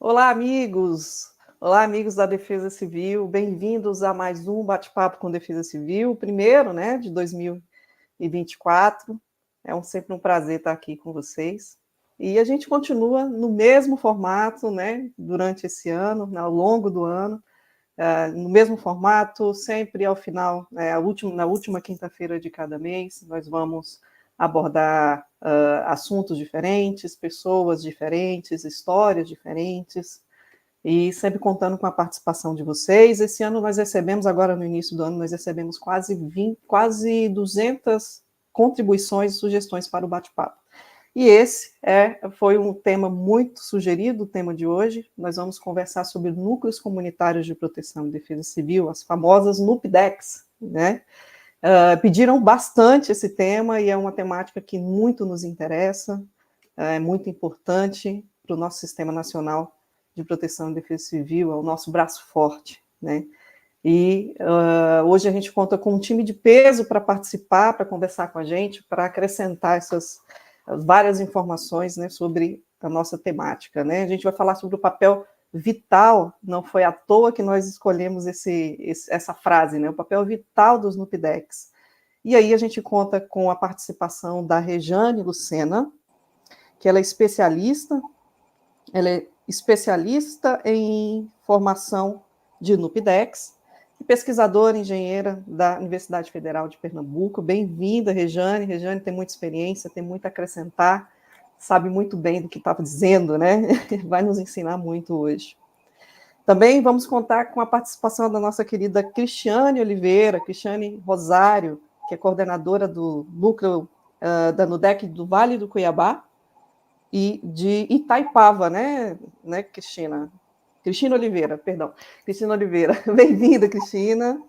Olá, amigos! Olá, amigos da Defesa Civil, bem-vindos a mais um bate-papo com Defesa Civil, o primeiro, né, de 2024. Sempre um prazer estar aqui com vocês. E a gente continua no mesmo formato, né, durante esse ano, ao longo do ano, no mesmo formato, sempre ao final, na última quinta-feira de cada mês, nós vamos abordar assuntos diferentes, pessoas diferentes, histórias diferentes, e sempre contando com a participação de vocês. Esse ano nós recebemos, agora no início do ano, nós recebemos quase 200 contribuições e sugestões para o bate-papo. E esse foi um tema muito sugerido, o tema de hoje. Nós vamos conversar sobre núcleos comunitários de proteção e defesa civil, as famosas NUPDECs, né? Pediram bastante esse tema e é uma temática que muito nos interessa, é muito importante para o nosso Sistema Nacional de Proteção e Defesa Civil, é o nosso braço forte, né? E hoje a gente conta com um time de peso para participar, para conversar com a gente, para acrescentar essas várias informações, né, sobre a nossa temática, né? A gente vai falar sobre o papel vital, não foi à toa que nós escolhemos essa frase, né? O papel vital dos NUPDECs. E aí a gente conta com a participação da Rejane Lucena, que ela é especialista em formação de NUPDECs, e pesquisadora, engenheira da Universidade Federal de Pernambuco. Bem-vinda, Rejane. Rejane tem muita experiência, tem muito a acrescentar, sabe muito bem do que estava dizendo, né? Vai nos ensinar muito hoje. Também vamos contar com a participação da nossa querida Cristiane Oliveira, Cristiane Rosário, que é coordenadora do núcleo da NUDEC do Vale do Cuiabá, e de Itaipava, né, Cristina? Cristina Oliveira, perdão. Cristina Oliveira. Bem-vinda, Cristina.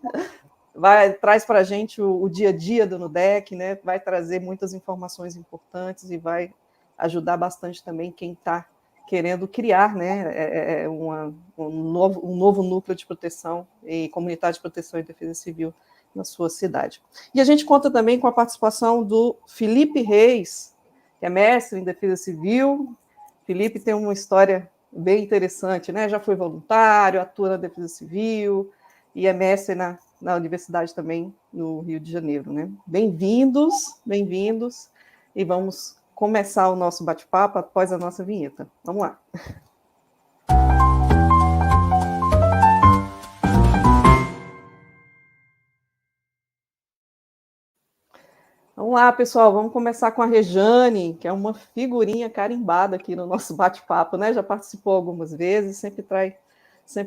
Traz para a gente o dia a dia do NUDEC, né? Vai trazer muitas informações importantes e vai ajudar bastante também quem está querendo criar, né, um novo núcleo de proteção e comunidade de proteção e defesa civil na sua cidade. E a gente conta também com a participação do Felipe Reis, que é mestre em defesa civil. Felipe tem uma história bem interessante, né? Já foi voluntário, atua na defesa civil e é mestre na universidade também no Rio de Janeiro, né? Bem-vindos, bem-vindos, e vamos começar o nosso bate-papo após a nossa vinheta. Vamos lá. Vamos lá, pessoal, vamos começar com a Rejane, que é uma figurinha carimbada aqui no nosso bate-papo, né? Já participou algumas vezes, sempre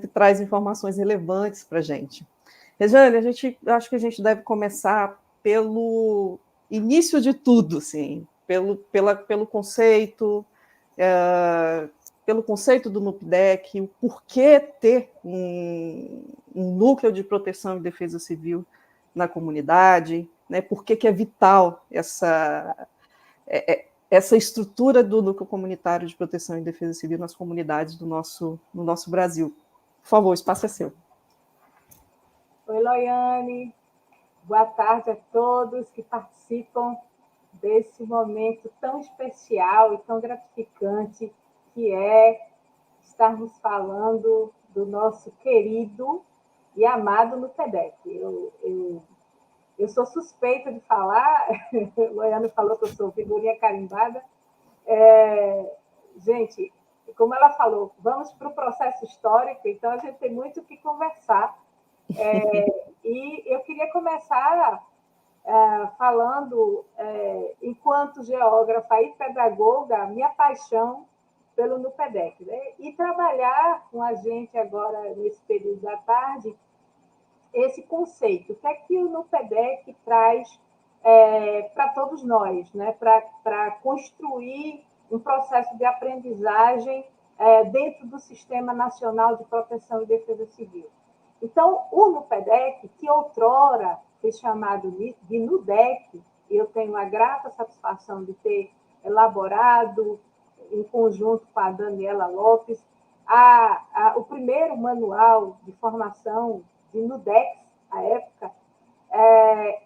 traz informações relevantes para a gente. Rejane, acho que a gente deve começar pelo início de tudo, assim, pelo conceito, pelo conceito do NUPDEC, o porquê ter um núcleo de proteção e defesa civil na comunidade, né? Por que é vital essa estrutura do núcleo comunitário de proteção e defesa civil nas comunidades no nosso Brasil. Por favor, o espaço é seu. Oi, Loiane. Boa tarde a todos que participam desse momento tão especial e tão gratificante que é estarmos falando do nosso querido e amado NUPDEC. Eu sou suspeita de falar, o Loiane falou que eu sou figurinha carimbada. Gente, como ela falou, vamos para o processo histórico, então a gente tem muito o que conversar. E eu queria começar falando, enquanto geógrafa e pedagoga, minha paixão pelo NUPEDEC, né? E trabalhar com a gente agora, nesse período da tarde, esse conceito. O que é que o NUPEDEC traz para todos nós, né? Para construir um processo de aprendizagem dentro do Sistema Nacional de Proteção e Defesa Civil. Então, o NUPEDEC, que outrora foi chamado de NUDEC, e eu tenho a grata satisfação de ter elaborado, em conjunto com a Daniela Lopes, o primeiro manual de formação de NUDEC, à época,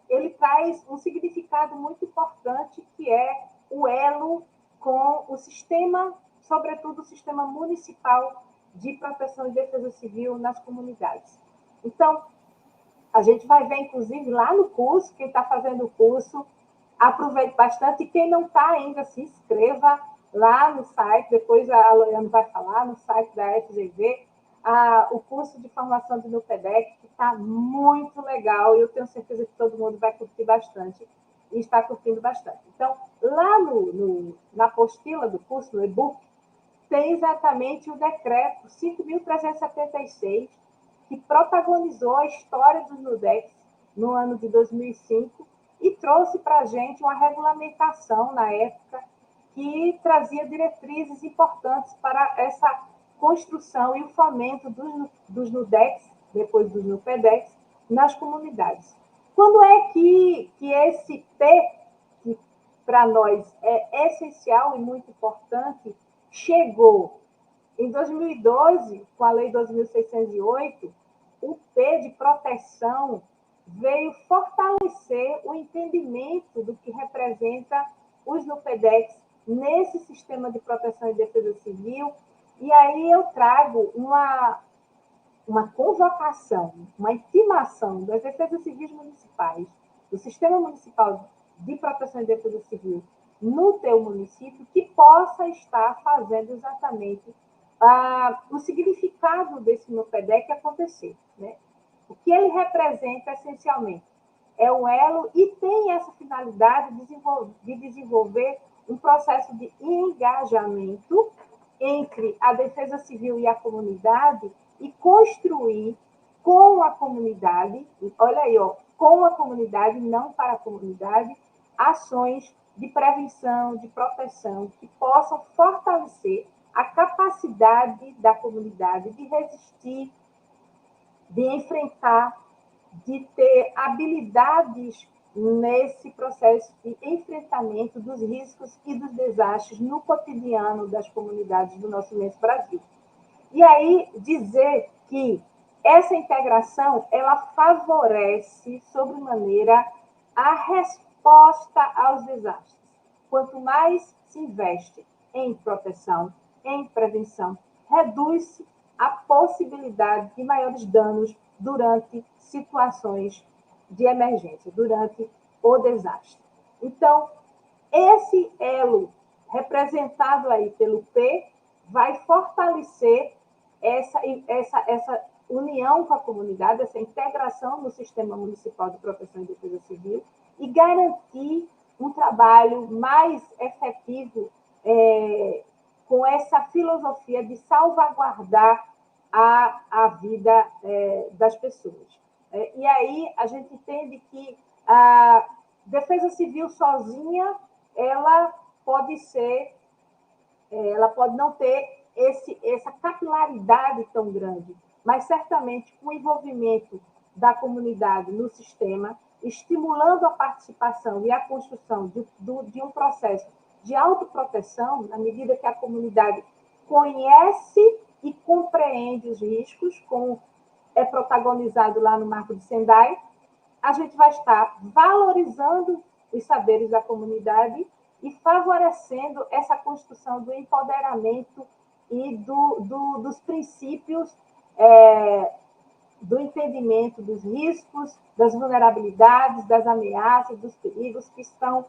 ele traz um significado muito importante, que é o elo com o sistema, sobretudo o sistema municipal de proteção e defesa civil nas comunidades. Então, a gente vai ver, inclusive, lá no curso, quem está fazendo o curso, aproveite bastante, e quem não está ainda, se inscreva lá no site, depois a Loiane vai falar, no site da FGV, o curso de formação do NUPEDEC, que está muito legal, e eu tenho certeza que todo mundo vai curtir bastante, e está curtindo bastante. Então, lá na apostila do curso, no e-book, tem exatamente o decreto 5.376, que protagonizou a história dos NUDECs no ano de 2005 e trouxe para a gente uma regulamentação, na época, que trazia diretrizes importantes para essa construção e o fomento dos NUDECs, depois dos NUPEDECs, nas comunidades. Quando é que esse P, que para nós é essencial e muito importante, chegou? Em 2012, com a Lei 2.608, o P de proteção veio fortalecer o entendimento do que representa os NUPEDECs nesse sistema de proteção e defesa civil. E aí eu trago uma convocação, uma intimação das defesas civis municipais, do Sistema Municipal de Proteção e Defesa Civil no teu município, que possa estar fazendo exatamente o significado desse NUPEDEC acontecer. Né? O que ele representa, essencialmente, é um elo e tem essa finalidade de desenvolver um processo de engajamento entre a defesa civil e a comunidade e construir com a comunidade, olha aí, com a comunidade, não para a comunidade, ações de prevenção, de proteção, que possam fortalecer a capacidade da comunidade de resistir, de enfrentar, de ter habilidades nesse processo de enfrentamento dos riscos e dos desastres no cotidiano das comunidades do nosso imenso Brasil. E aí, dizer que essa integração, ela favorece, sobremaneira, a resposta aos desastres. Quanto mais se investe em proteção, em prevenção, reduz-se a possibilidade de maiores danos durante situações de emergência, durante o desastre. Então, esse elo representado aí pelo P vai fortalecer essa união com a comunidade, essa integração no Sistema Municipal de Proteção e Defesa Civil e garantir um trabalho mais efetivo com essa filosofia de salvaguardar a vida das pessoas. E aí a gente entende que a defesa civil sozinha, ela pode não ter essa capilaridade tão grande, mas certamente com o envolvimento da comunidade no sistema, estimulando a participação e a construção de um processo de autoproteção, na medida que a comunidade conhece e compreende os riscos, como é protagonizado lá no Marco de Sendai, a gente vai estar valorizando os saberes da comunidade e favorecendo essa construção do empoderamento e dos princípios do entendimento dos riscos, das vulnerabilidades, das ameaças, dos perigos que estão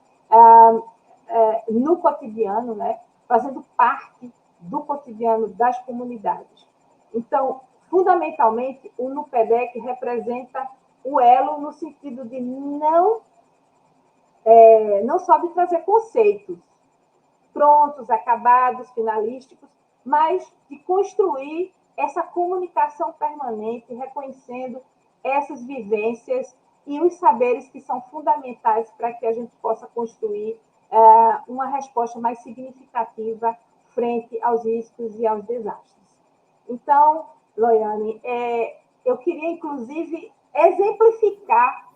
no cotidiano, né, fazendo parte do cotidiano das comunidades. Então, fundamentalmente, o NUPEDEC representa o elo no sentido de não só de trazer conceitos prontos, acabados, finalísticos, mas de construir essa comunicação permanente, reconhecendo essas vivências e os saberes que são fundamentais para que a gente possa construir uma resposta mais significativa frente aos riscos e aos desastres. Então, Loiane, eu queria, inclusive, exemplificar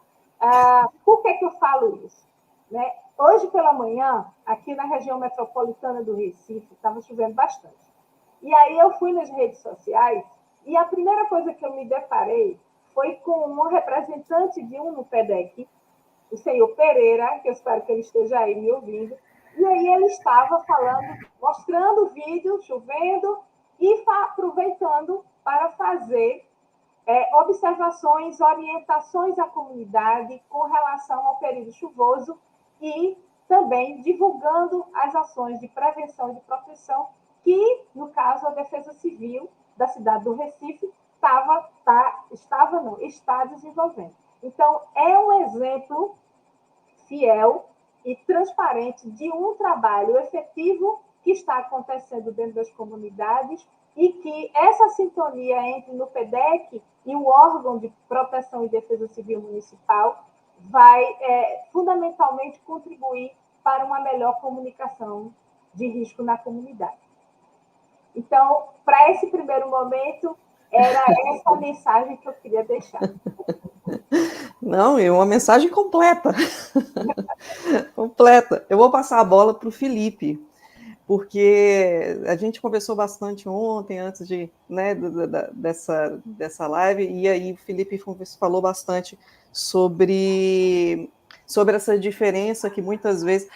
por que eu falo isso. Né? Hoje pela manhã, aqui na região metropolitana do Recife, estava chovendo bastante. E aí eu fui nas redes sociais e a primeira coisa que eu me deparei foi com um representante de um NUPEDEC, o senhor Pereira, que eu espero que ele esteja aí me ouvindo, e aí ele estava falando, mostrando o vídeo, chovendo, e aproveitando para fazer observações, orientações à comunidade com relação ao período chuvoso e também divulgando as ações de prevenção e de proteção que, no caso, a Defesa Civil da cidade do Recife está desenvolvendo. Então, é um exemplo fiel e transparente de um trabalho efetivo que está acontecendo dentro das comunidades e que essa sintonia entre o NUPEDEC e o órgão de proteção e defesa civil municipal vai fundamentalmente contribuir para uma melhor comunicação de risco na comunidade. Então, para esse primeiro momento, era essa a mensagem que eu queria deixar. Não, é uma mensagem completa. Completa. Eu vou passar a bola para o Felipe, porque a gente conversou bastante ontem, antes de, né, dessa live, e aí o Felipe falou bastante sobre essa diferença que muitas vezes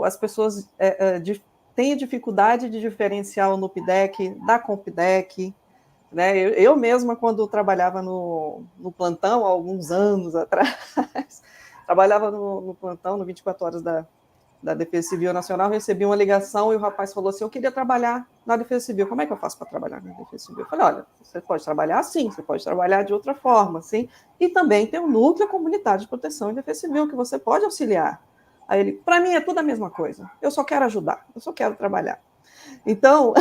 as pessoas têm dificuldade de diferenciar o NUPDEC da COMPDEC, né? Eu mesma, quando trabalhava no plantão, há alguns anos atrás, trabalhava no plantão, no 24 horas da Defesa Civil Nacional, recebi uma ligação e o rapaz falou assim, eu queria trabalhar na Defesa Civil, como é que eu faço para trabalhar na Defesa Civil? Eu falei, olha, você pode trabalhar assim, você pode trabalhar de outra forma, assim, e também tem o Núcleo Comunitário de Proteção e Defesa Civil, que você pode auxiliar. Aí ele, para mim é tudo a mesma coisa, eu só quero ajudar, eu só quero trabalhar. Então,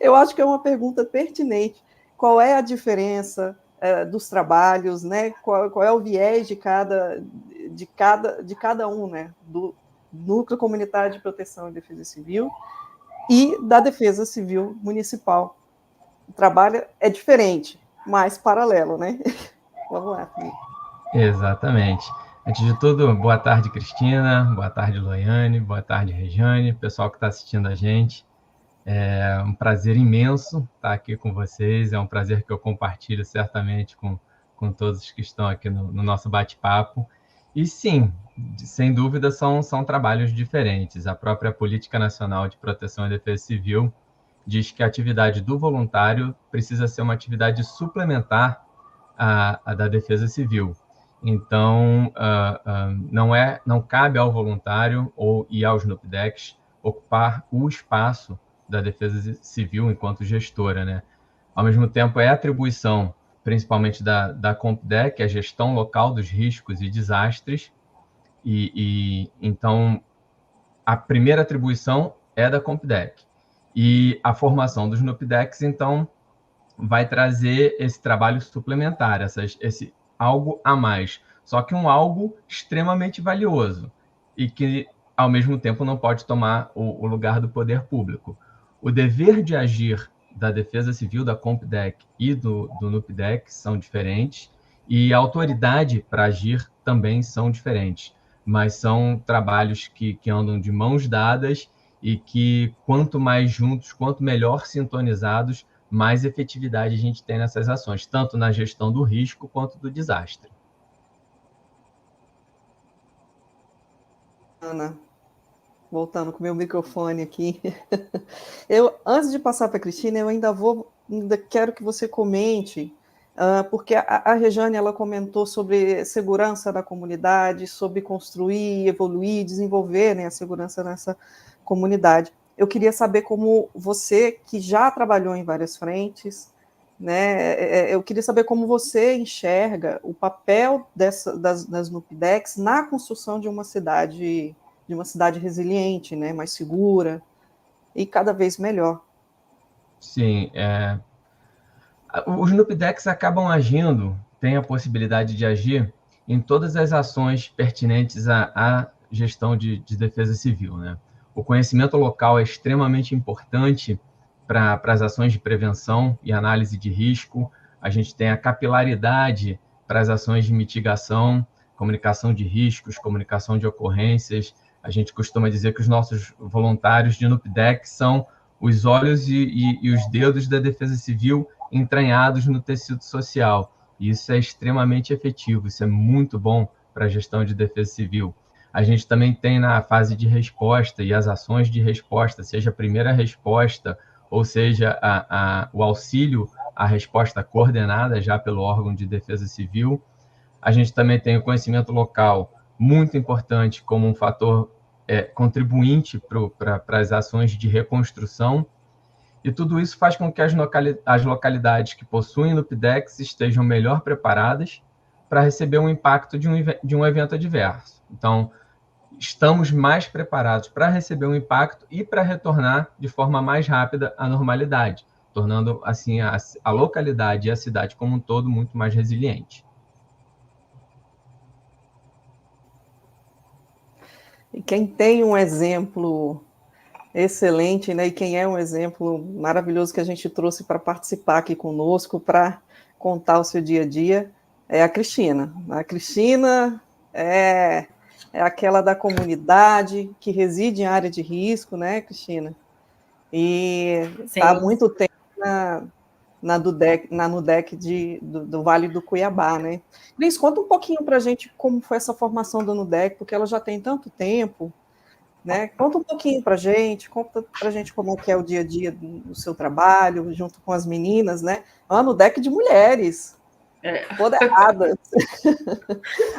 eu acho que é uma pergunta pertinente, qual é a diferença dos trabalhos, né? Qual é o viés de cada um, né? Do Núcleo Comunitário de Proteção e Defesa Civil e da Defesa Civil Municipal. O trabalho é diferente, mas paralelo, né? Vamos lá, Felipe. Exatamente. Antes de tudo, boa tarde, Cristina, boa tarde, Loiane, boa tarde, Regiane, pessoal que está assistindo a gente. É um prazer imenso estar aqui com vocês, é um prazer que eu compartilho certamente com todos os que estão aqui no nosso bate-papo. E sim, sem dúvida, são trabalhos diferentes. A própria Política Nacional de Proteção e Defesa Civil diz que a atividade do voluntário precisa ser uma atividade suplementar à da Defesa Civil. Então, não cabe ao voluntário e aos NUPDECs ocupar o espaço da Defesa Civil enquanto gestora, né? Ao mesmo tempo, é atribuição, principalmente da COMPDEC, a gestão local dos riscos e desastres, e então a primeira atribuição é da COMPDEC. E a formação dos NUPDECs, então, vai trazer esse trabalho suplementar, esse algo a mais, só que um algo extremamente valioso e que, ao mesmo tempo, não pode tomar o lugar do poder público. O dever de agir da Defesa Civil, da COMPDEC e do NUPDEC são diferentes, e a autoridade para agir também são diferentes, mas são trabalhos que andam de mãos dadas e que, quanto mais juntos, quanto melhor sintonizados, mais efetividade a gente tem nessas ações, tanto na gestão do risco quanto do desastre. Ana, voltando com o meu microfone aqui. Antes de passar para a Cristina, eu ainda quero que você comente, porque a Rejane, ela comentou sobre segurança da comunidade, sobre construir, evoluir, desenvolver, né, a segurança nessa comunidade. Eu queria saber como você, que já trabalhou em várias frentes, né, eu queria saber como você enxerga o papel das NUPDECs na construção de uma cidade resiliente, né, mais segura e cada vez melhor. Sim, os NUPDECs acabam agindo, têm a possibilidade de agir em todas as ações pertinentes à gestão de defesa civil, né? O conhecimento local é extremamente importante para as ações de prevenção e análise de risco. A gente tem a capilaridade para as ações de mitigação, comunicação de riscos, comunicação de ocorrências. A gente costuma dizer que os nossos voluntários de NUPDEC são os olhos e os dedos da Defesa Civil entranhados no tecido social. E isso é extremamente efetivo, isso é muito bom para a gestão de defesa civil. A gente também tem na fase de resposta e as ações de resposta, seja a primeira resposta, ou seja, o auxílio à resposta coordenada já pelo órgão de defesa civil. A gente também tem o conhecimento local, muito importante como um fator contribuinte para as ações de reconstrução. E tudo isso faz com que as localidades que possuem NUPDEX estejam melhor preparadas para receber o impacto de um evento adverso. Então, estamos mais preparados para receber um impacto e para retornar de forma mais rápida à normalidade, tornando assim a localidade e a cidade como um todo muito mais resiliente. E quem tem um exemplo excelente, né? E quem é um exemplo maravilhoso que a gente trouxe para participar aqui conosco, para contar o seu dia a dia, é a Cristina. A Cristina é aquela da comunidade que reside em área de risco, né, Cristina? E está há muito tempo na NUDEC do Vale do Cuiabá, né? Cris, conta um pouquinho para a gente como foi essa formação da NUDEC, porque ela já tem tanto tempo, né? Conta um pouquinho para a gente, conta para a gente como é que é o dia a dia do seu trabalho, junto com as meninas, né? A NUDEC de mulheres, empoderadas.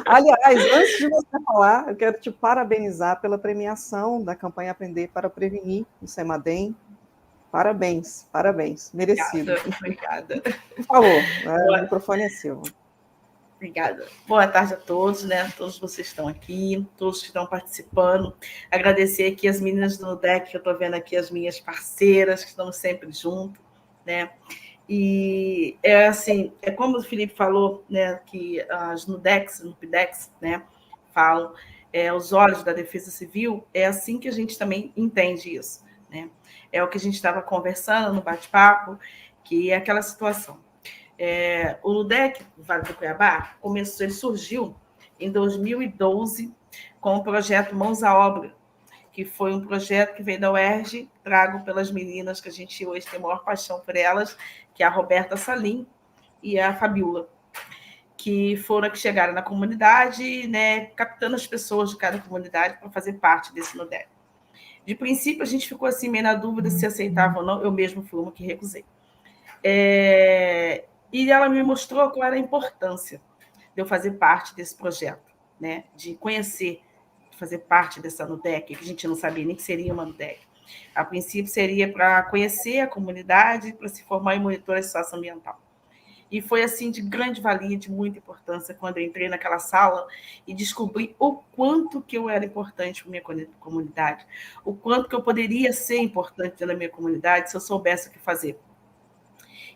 Aliás, antes de você falar, eu quero te parabenizar pela premiação da campanha Aprender para Prevenir, no CEMADEM. Parabéns, parabéns, merecido. Obrigada. Por favor, o microfone é seu. Obrigada. Boa tarde a todos, né? Todos vocês estão aqui, todos que estão participando. Agradecer aqui as meninas do NUDEC, que eu estou vendo aqui, as minhas parceiras, que estamos sempre juntos, né? E é assim, é como o Felipe falou, né? Que as NUDECs, NUPDECs, né? Falam, os olhos da Defesa Civil, é assim que a gente também entende isso, né? É o que a gente estava conversando no bate-papo, que é aquela situação. O NUDEC, o Vale do Cuiabá, ele surgiu em 2012 com o projeto Mãos à Obra, que foi um projeto que veio da UERJ, trago pelas meninas que a gente hoje tem a maior paixão por elas, que é a Roberta Salim e a Fabiola, que foram que chegaram na comunidade, né, captando as pessoas de cada comunidade para fazer parte desse NUDEC. De princípio, a gente ficou assim meio na dúvida se aceitava ou não, eu mesmo fui uma que recusei. E ela me mostrou qual era a importância de eu fazer parte desse projeto, né? De conhecer, de fazer parte dessa NUDEC, que a gente não sabia nem que seria uma NUDEC. A princípio, seria para conhecer a comunidade, para se formar em monitor socioambiental. E foi, assim, de grande valia, de muita importância, quando eu entrei naquela sala e descobri o quanto que eu era importante para a minha comunidade, o quanto que eu poderia ser importante na minha comunidade se eu soubesse o que fazer.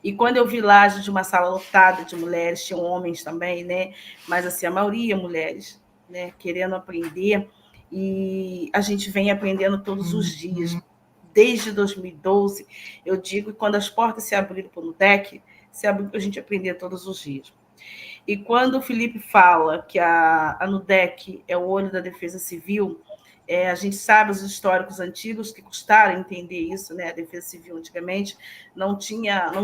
E quando eu vi lá de uma sala lotada de mulheres, tinham homens também, né? Mas, assim, a maioria mulheres, né? Querendo aprender, e a gente vem aprendendo todos os dias. Desde 2012, eu digo que quando as portas se abriram para o NUDEC, se abriu para a gente aprender todos os dias. E quando o Felipe fala que a NUDEC é o olho da Defesa Civil, a gente sabe os históricos antigos que custaram entender isso, né? A Defesa Civil antigamente não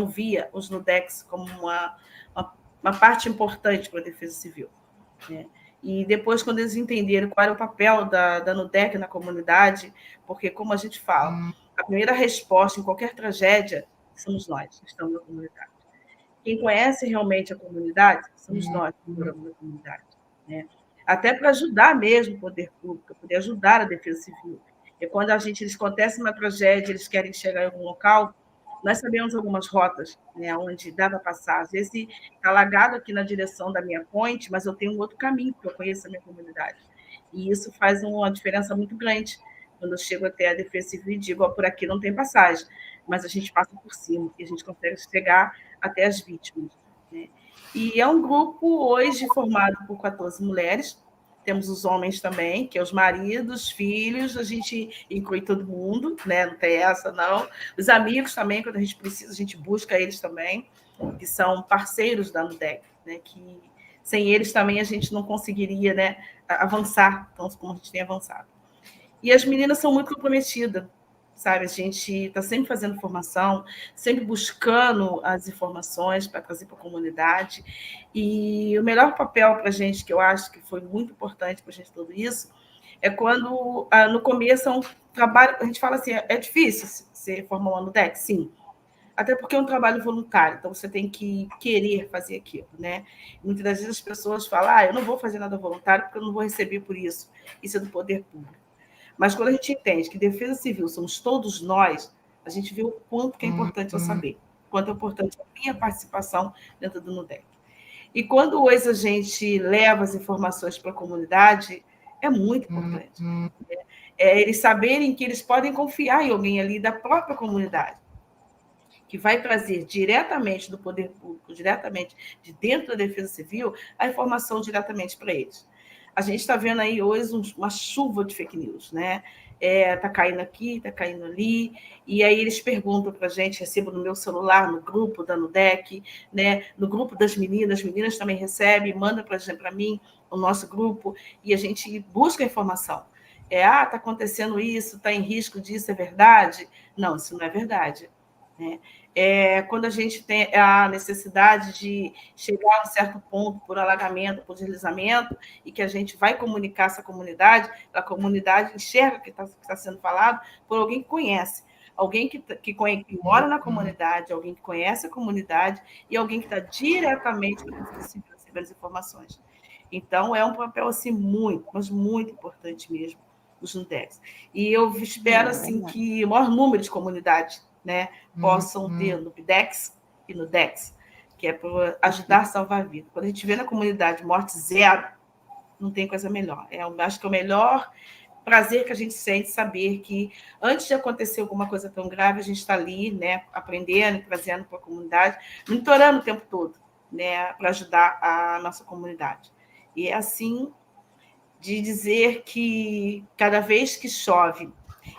via os NUDECs como uma parte importante para a Defesa Civil, né? E depois, quando eles entenderam qual era o papel da NUDEC na comunidade, porque, como a gente fala, a primeira resposta em qualquer tragédia somos nós, que estamos na comunidade. Quem conhece realmente a comunidade somos nós que moramos na comunidade, né? Até para ajudar mesmo o poder público, poder ajudar a Defesa Civil. E quando eles acontece uma tragédia, eles querem chegar em algum local, nós sabemos algumas rotas, né, onde dá para passar. Às vezes está alagado aqui na direção da minha ponte, mas eu tenho um outro caminho, porque eu conheço a minha comunidade. E isso faz uma diferença muito grande. Quando eu chego até a Defesa Civil e digo, por aqui não tem passagem, mas a gente passa por cima e a gente consegue chegar até as vítimas, né? E é um grupo hoje formado por 14 mulheres, temos os homens também, que é os maridos, filhos, a gente inclui todo mundo, né? Não tem essa, não. Os amigos também, quando a gente precisa, a gente busca eles também, que são parceiros da NUDEC, né? Que sem eles também a gente não conseguiria, né, avançar, então, como a gente tem avançado. E as meninas são muito comprometidas, sabe? A gente está sempre fazendo formação, sempre buscando as informações para trazer para a comunidade. E o melhor papel para a gente, que eu acho que foi muito importante para a gente tudo isso, é quando, no começo, é um trabalho, a gente fala assim, é difícil você formar uma NUDEC? Sim. Até porque é um trabalho voluntário, então você tem que querer fazer aquilo, né? Muitas das vezes as pessoas falam, eu não vou fazer nada voluntário porque eu não vou receber por isso. Isso é do poder público. Mas quando a gente entende que defesa civil somos todos nós, a gente vê o quanto que é importante eu saber, o quanto é importante a minha participação dentro do NUDEC. E quando hoje a gente leva as informações para a comunidade, é muito importante. Eles saberem que eles podem confiar em alguém ali da própria comunidade, que vai trazer diretamente do poder público, diretamente de dentro da Defesa Civil, a informação diretamente para eles. A gente está vendo aí hoje uma chuva de fake news, né? Está caindo aqui, está caindo ali, e aí eles perguntam para a gente, recebo no meu celular, no grupo da NUDEC, né? No grupo das meninas, as meninas também recebem, mandam para mim, o nosso grupo, e a gente busca a informação. Está acontecendo isso, está em risco disso, é verdade? Não, isso não é verdade. Né? Quando a gente tem a necessidade de chegar a um certo ponto por alagamento, por deslizamento, e que a gente vai comunicar essa comunidade, a comunidade enxerga que está sendo falado por alguém que conhece, alguém que mora na comunidade, alguém que conhece a comunidade e alguém que está diretamente recebendo as informações. Então, é um papel assim, muito, mas muito importante mesmo, os NUDECs. E eu espero assim, que o maior número de comunidades, né, possam ter NUPDEX e NUDEX, que é para ajudar a salvar a vida. Quando a gente vê na comunidade morte zero, não tem coisa melhor. Eu acho que é o melhor prazer que a gente sente saber que, antes de acontecer alguma coisa tão grave, a gente está ali, né, aprendendo, trazendo para a comunidade, monitorando o tempo todo, né, para ajudar a nossa comunidade. E é assim, de dizer que cada vez que chove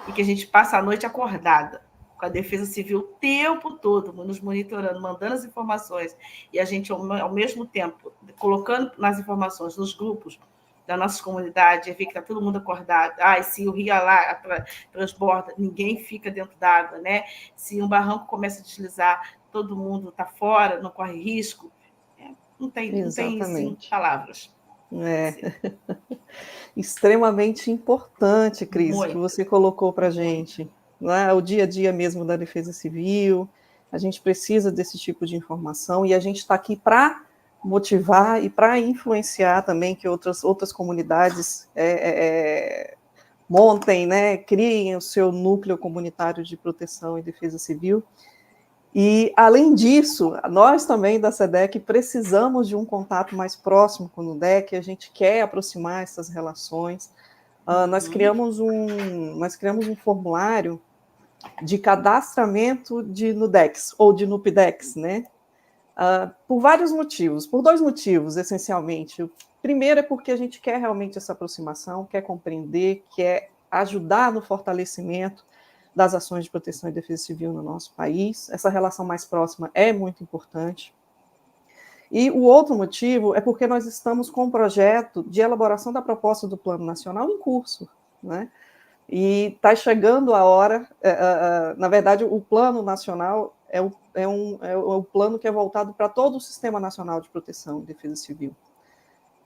e que a gente passa a noite acordada, com a Defesa Civil o tempo todo, nos monitorando, mandando as informações, e a gente, ao mesmo tempo, colocando nas informações, nos grupos da nossa comunidade, ver que está todo mundo acordado. Se o rio lá transborda, ninguém fica dentro d'água, né? Se um barranco começa a deslizar, todo mundo está fora, não corre risco. Não tem sim, palavras. Extremamente importante, Cris, Muito. que você colocou para a gente. Né? O dia a dia mesmo da Defesa Civil, a gente precisa desse tipo de informação e a gente está aqui para motivar e para influenciar também que outras comunidades montem, né, criem o seu núcleo comunitário de proteção e defesa civil. E, além disso, nós também da SEDEC precisamos de um contato mais próximo com o NUDEC, a gente quer aproximar essas relações. Nós criamos um formulário de cadastramento de NUDECs, ou de NUPDECs, né? Por vários motivos, por dois motivos, essencialmente. O primeiro é porque a gente quer realmente essa aproximação, quer compreender, quer ajudar no fortalecimento das ações de proteção e defesa civil no nosso país. Essa relação mais próxima é muito importante. E o outro motivo é porque nós estamos com um projeto de elaboração da proposta do Plano Nacional em curso, né? E está chegando a hora, na verdade, o Plano Nacional é o plano que é voltado para todo o Sistema Nacional de Proteção e Defesa Civil.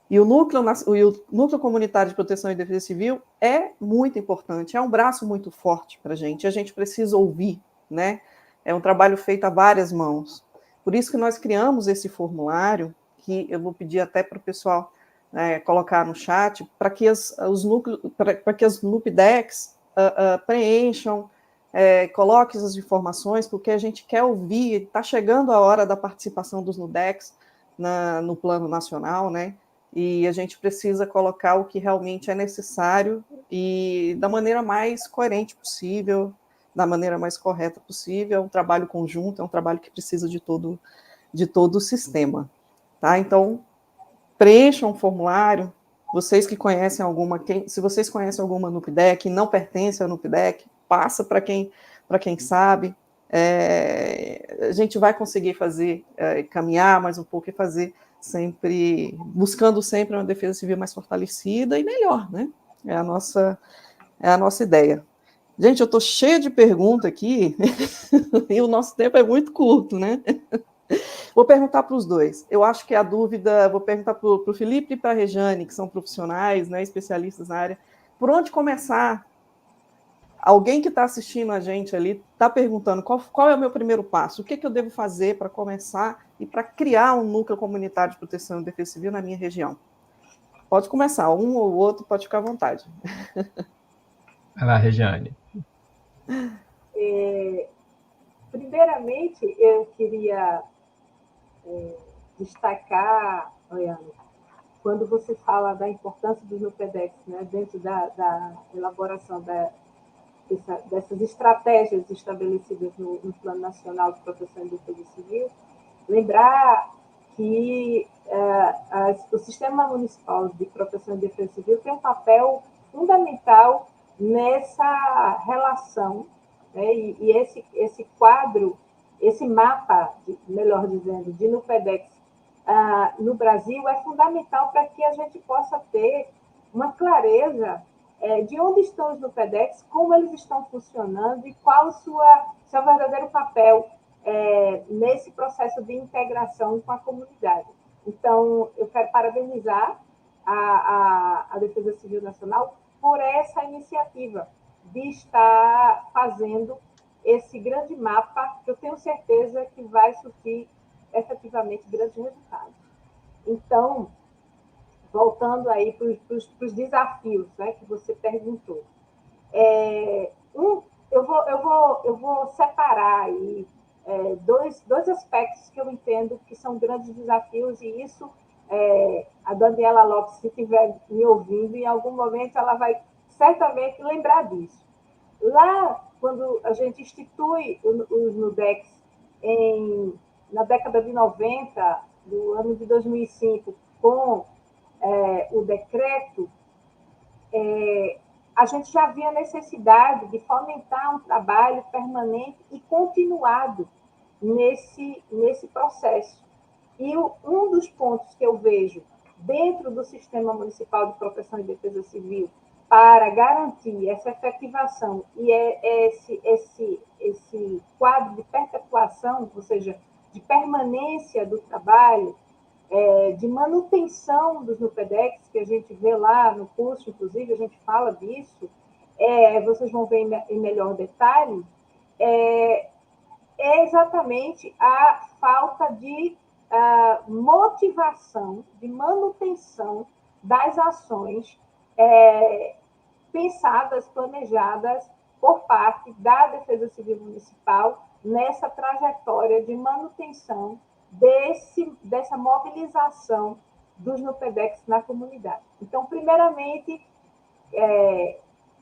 E o núcleo comunitário de proteção e defesa civil é muito importante, é um braço muito forte para a gente precisa ouvir, né? É um trabalho feito a várias mãos. Por isso que nós criamos esse formulário, que eu vou pedir até para o pessoal colocar no chat, para que as NUPDECs preencham, coloquem as informações, porque a gente quer ouvir, está chegando a hora da participação dos NUDECs no plano nacional, né? E a gente precisa colocar o que realmente é necessário e da maneira mais coerente possível, da maneira mais correta possível. É um trabalho conjunto, é um trabalho que precisa de todo o sistema. Tá? Então, preencham um formulário. Vocês que conhecem se vocês conhecem alguma NUPDEC, não pertence à NUPDEC, passa para quem sabe. A gente vai conseguir caminhar mais um pouco e fazer buscando sempre uma defesa civil mais fortalecida e melhor, né? É a nossa ideia. Gente, eu estou cheia de perguntas aqui e o nosso tempo é muito curto, né? Vou perguntar para os dois. Eu acho que a dúvida, vou perguntar para o Felipe e para a Rejane, que são profissionais, né, especialistas na área. por onde começar? Alguém que está assistindo a gente ali está perguntando qual é o meu primeiro passo, o que eu devo fazer para começar e para criar um núcleo comunitário de proteção e defesa civil na minha região. Pode começar, um ou outro, pode ficar à vontade. Vai lá, Regiane. Primeiramente, eu queria destacar, Oiane, quando você fala da importância dos NUPEDEX, né, dentro da elaboração dessas estratégias estabelecidas no Plano Nacional de Proteção e Defesa Civil, lembrar que o Sistema Municipal de Proteção e Defesa Civil tem um papel fundamental nessa relação, né, e esse quadro, esse mapa, melhor dizendo, de NUPEDEX no Brasil é fundamental para que a gente possa ter uma clareza de onde estão os NUPEDEX, como eles estão funcionando e qual o seu verdadeiro papel nesse processo de integração com a comunidade. Então, eu quero parabenizar a Defesa Civil Nacional por essa iniciativa de estar fazendo esse grande mapa, que eu tenho certeza que vai surtir efetivamente grandes resultados. Então, voltando aí para os desafios, né, que você perguntou. Eu vou separar aí dois aspectos que eu entendo que são grandes desafios, e isso a Daniela Lopes, se estiver me ouvindo, em algum momento ela vai certamente lembrar disso. Lá, quando a gente institui os NUDEX na década de 90, do ano de 2005, com o decreto, a gente já via a necessidade de fomentar um trabalho permanente e continuado nesse processo. E um dos pontos que eu vejo dentro do Sistema Municipal de Proteção e Defesa Civil para garantir essa efetivação e esse quadro de perpetuação, ou seja, de permanência do trabalho, de manutenção dos NUPEDEX, que a gente vê lá no curso, inclusive, a gente fala disso, vocês vão ver em melhor detalhe, é exatamente a falta de motivação, de manutenção das ações pensadas, planejadas por parte da Defesa Civil Municipal nessa trajetória de manutenção dessa mobilização dos NUPEDEX na comunidade. Então, primeiramente,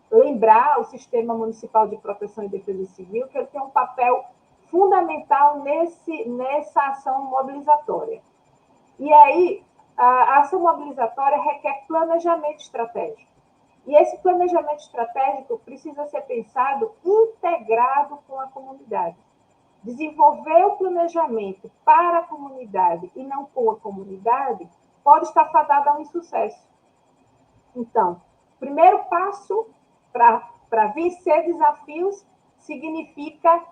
lembrar o Sistema Municipal de Proteção e Defesa Civil que ele tem um papel fundamental nessa ação mobilizatória. E aí, a ação mobilizatória requer planejamento estratégico. E esse planejamento estratégico precisa ser pensado integrado com a comunidade. Desenvolver o planejamento para a comunidade e não com a comunidade pode estar fadado a um insucesso. Então, o primeiro passo para vencer desafios significa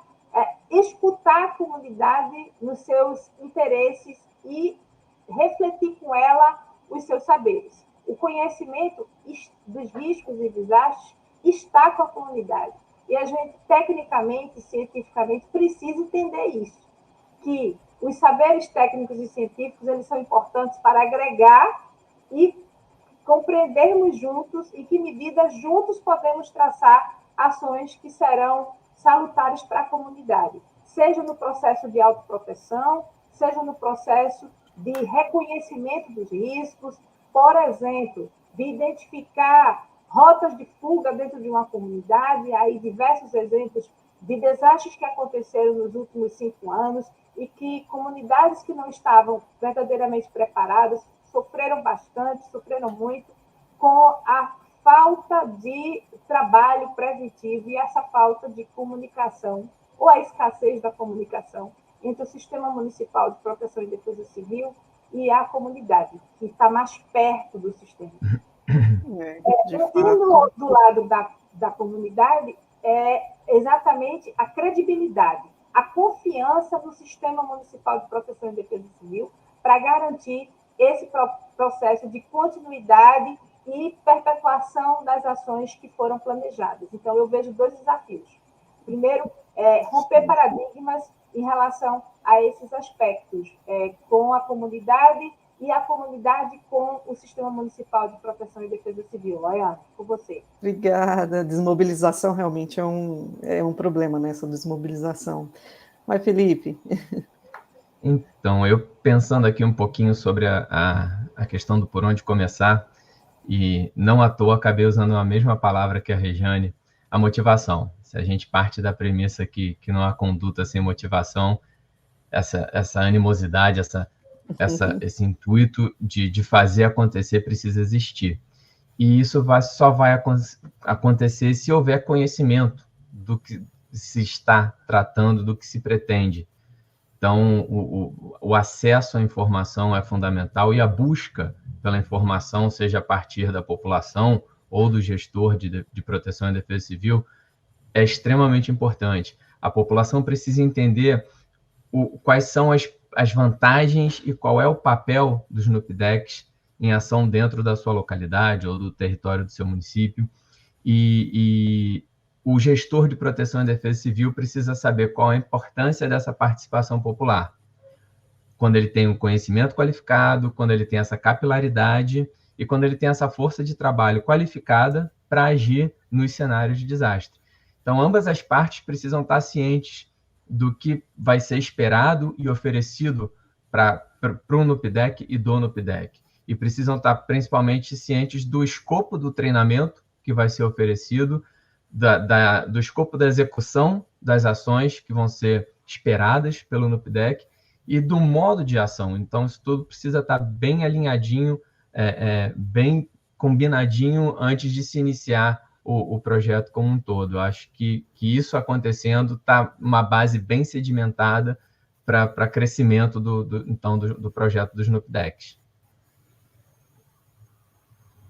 escutar a comunidade nos seus interesses e refletir com ela os seus saberes. O conhecimento dos riscos e desastres está com a comunidade. E a gente, tecnicamente e cientificamente, precisa entender isso, que os saberes técnicos e científicos eles são importantes para agregar e compreendermos juntos em que medida juntos podemos traçar ações que serão salutares para a comunidade, seja no processo de autoproteção, seja no processo de reconhecimento dos riscos, por exemplo, de identificar rotas de fuga dentro de uma comunidade, aí diversos exemplos de desastres que aconteceram nos últimos 5 anos e que comunidades que não estavam verdadeiramente preparadas sofreram bastante, sofreram muito com a falta de trabalho preventivo e essa falta de comunicação, ou a escassez da comunicação entre o Sistema Municipal de Proteção e Defesa Civil e a comunidade, que está mais perto do sistema. Do lado da comunidade, exatamente a credibilidade, a confiança no Sistema Municipal de Proteção e Defesa Civil para garantir esse processo de continuidade e perpetuação das ações que foram planejadas. Então, eu vejo 2 desafios. Primeiro, romper paradigmas em relação a esses aspectos, com a comunidade e a comunidade com o Sistema Municipal de Proteção e Defesa Civil. Loiane, com você. Obrigada. Desmobilização realmente é um problema, né, essa desmobilização. Mas, Felipe... Então, eu pensando aqui um pouquinho sobre a questão do por onde começar, e não à toa acabei usando a mesma palavra que a Rejane, a motivação. Se a gente parte da premissa que não há conduta sem motivação, essa animosidade, esse intuito de fazer acontecer precisa existir. E isso só vai acontecer se houver conhecimento do que se está tratando, do que se pretende. Então, o acesso à informação é fundamental e a busca pela informação, seja a partir da população ou do gestor de proteção e defesa civil, é extremamente importante. A população precisa entender quais são as vantagens e qual é o papel dos NUPDECs em ação dentro da sua localidade ou do território do seu município. E o gestor de proteção e defesa civil precisa saber qual a importância dessa participação popular. Quando ele tem um conhecimento qualificado, quando ele tem essa capilaridade e quando ele tem essa força de trabalho qualificada para agir nos cenários de desastre. Então, ambas as partes precisam estar cientes do que vai ser esperado e oferecido para o NUPDEC e do NUPDEC. E precisam estar principalmente cientes do escopo do treinamento que vai ser oferecido, do escopo da execução das ações que vão ser esperadas pelo NUPDEC e do modo de ação. Então, isso tudo precisa estar bem alinhadinho, bem combinadinho antes de se iniciar o projeto como um todo. Eu acho que isso acontecendo está uma base bem sedimentada para crescimento do projeto dos NUPDECs.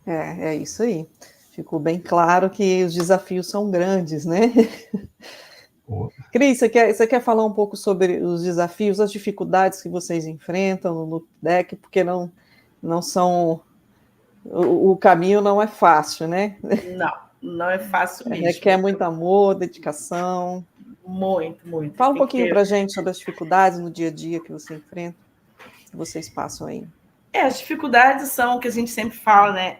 É isso aí. Ficou bem claro que os desafios são grandes, né? Cris, você quer falar um pouco sobre os desafios, as dificuldades que vocês enfrentam no NUPDEC, porque não são... O caminho não é fácil, né? Não é fácil mesmo. Requer muito amor, dedicação. Muito, muito. Fala um pouquinho para a gente sobre as dificuldades no dia a dia que você enfrenta, que vocês passam aí. As dificuldades são o que a gente sempre fala, né?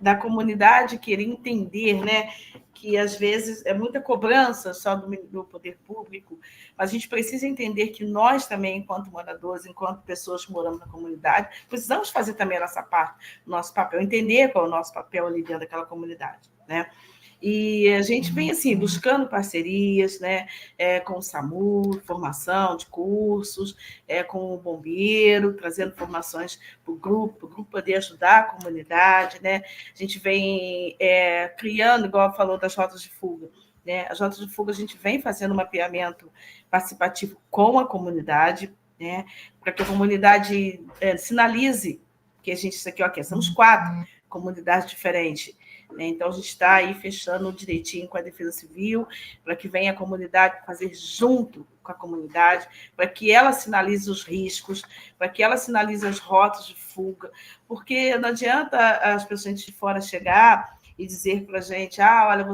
Da comunidade querer entender, né? Que às vezes é muita cobrança só do poder público, mas a gente precisa entender que nós também, enquanto moradores, enquanto pessoas que moramos na comunidade, precisamos fazer também a nossa parte, o nosso papel, entender qual é o nosso papel ali dentro daquela comunidade, né? E a gente vem, assim, buscando parcerias, né, com o SAMU, formação de cursos, com o bombeiro, trazendo informações para o grupo poder ajudar a comunidade, né? A gente vem criando, igual falou, das rotas de fuga, né? As rotas de fuga a gente vem fazendo um mapeamento participativo com a comunidade, né, para que a comunidade sinalize que a gente, isso aqui, ok, somos 4 comunidades diferentes. Então, a gente está aí fechando direitinho com a Defesa Civil, para que venha a comunidade fazer junto com a comunidade, para que ela sinalize os riscos, para que ela sinalize as rotas de fuga, porque não adianta as pessoas de fora chegar e dizer para a gente, olha,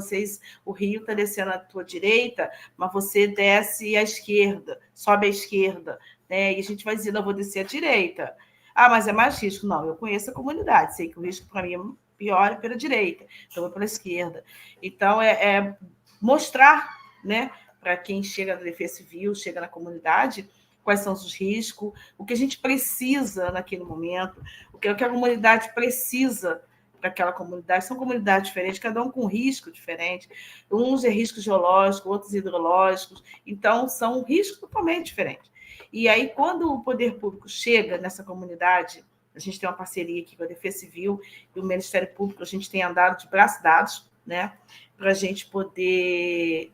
o rio está descendo à tua direita, mas você desce à esquerda, sobe à esquerda, né? E a gente vai dizer, não, eu vou descer à direita. Mas é mais risco. Não, eu conheço a comunidade, sei que o risco para mim é pior é pela direita, então é pela esquerda. Então, mostrar, né, para quem chega na Defesa Civil, chega na comunidade, quais são os riscos, o que a gente precisa naquele momento, o que a comunidade precisa para aquela comunidade. São comunidades diferentes, cada um com risco diferente. Uns é risco geológico, outros hidrológicos. Então, são riscos totalmente diferentes. E aí, quando o poder público chega nessa comunidade, a gente tem uma parceria aqui com a Defesa Civil e o Ministério Público, a gente tem andado de braços dados, né, para a gente poder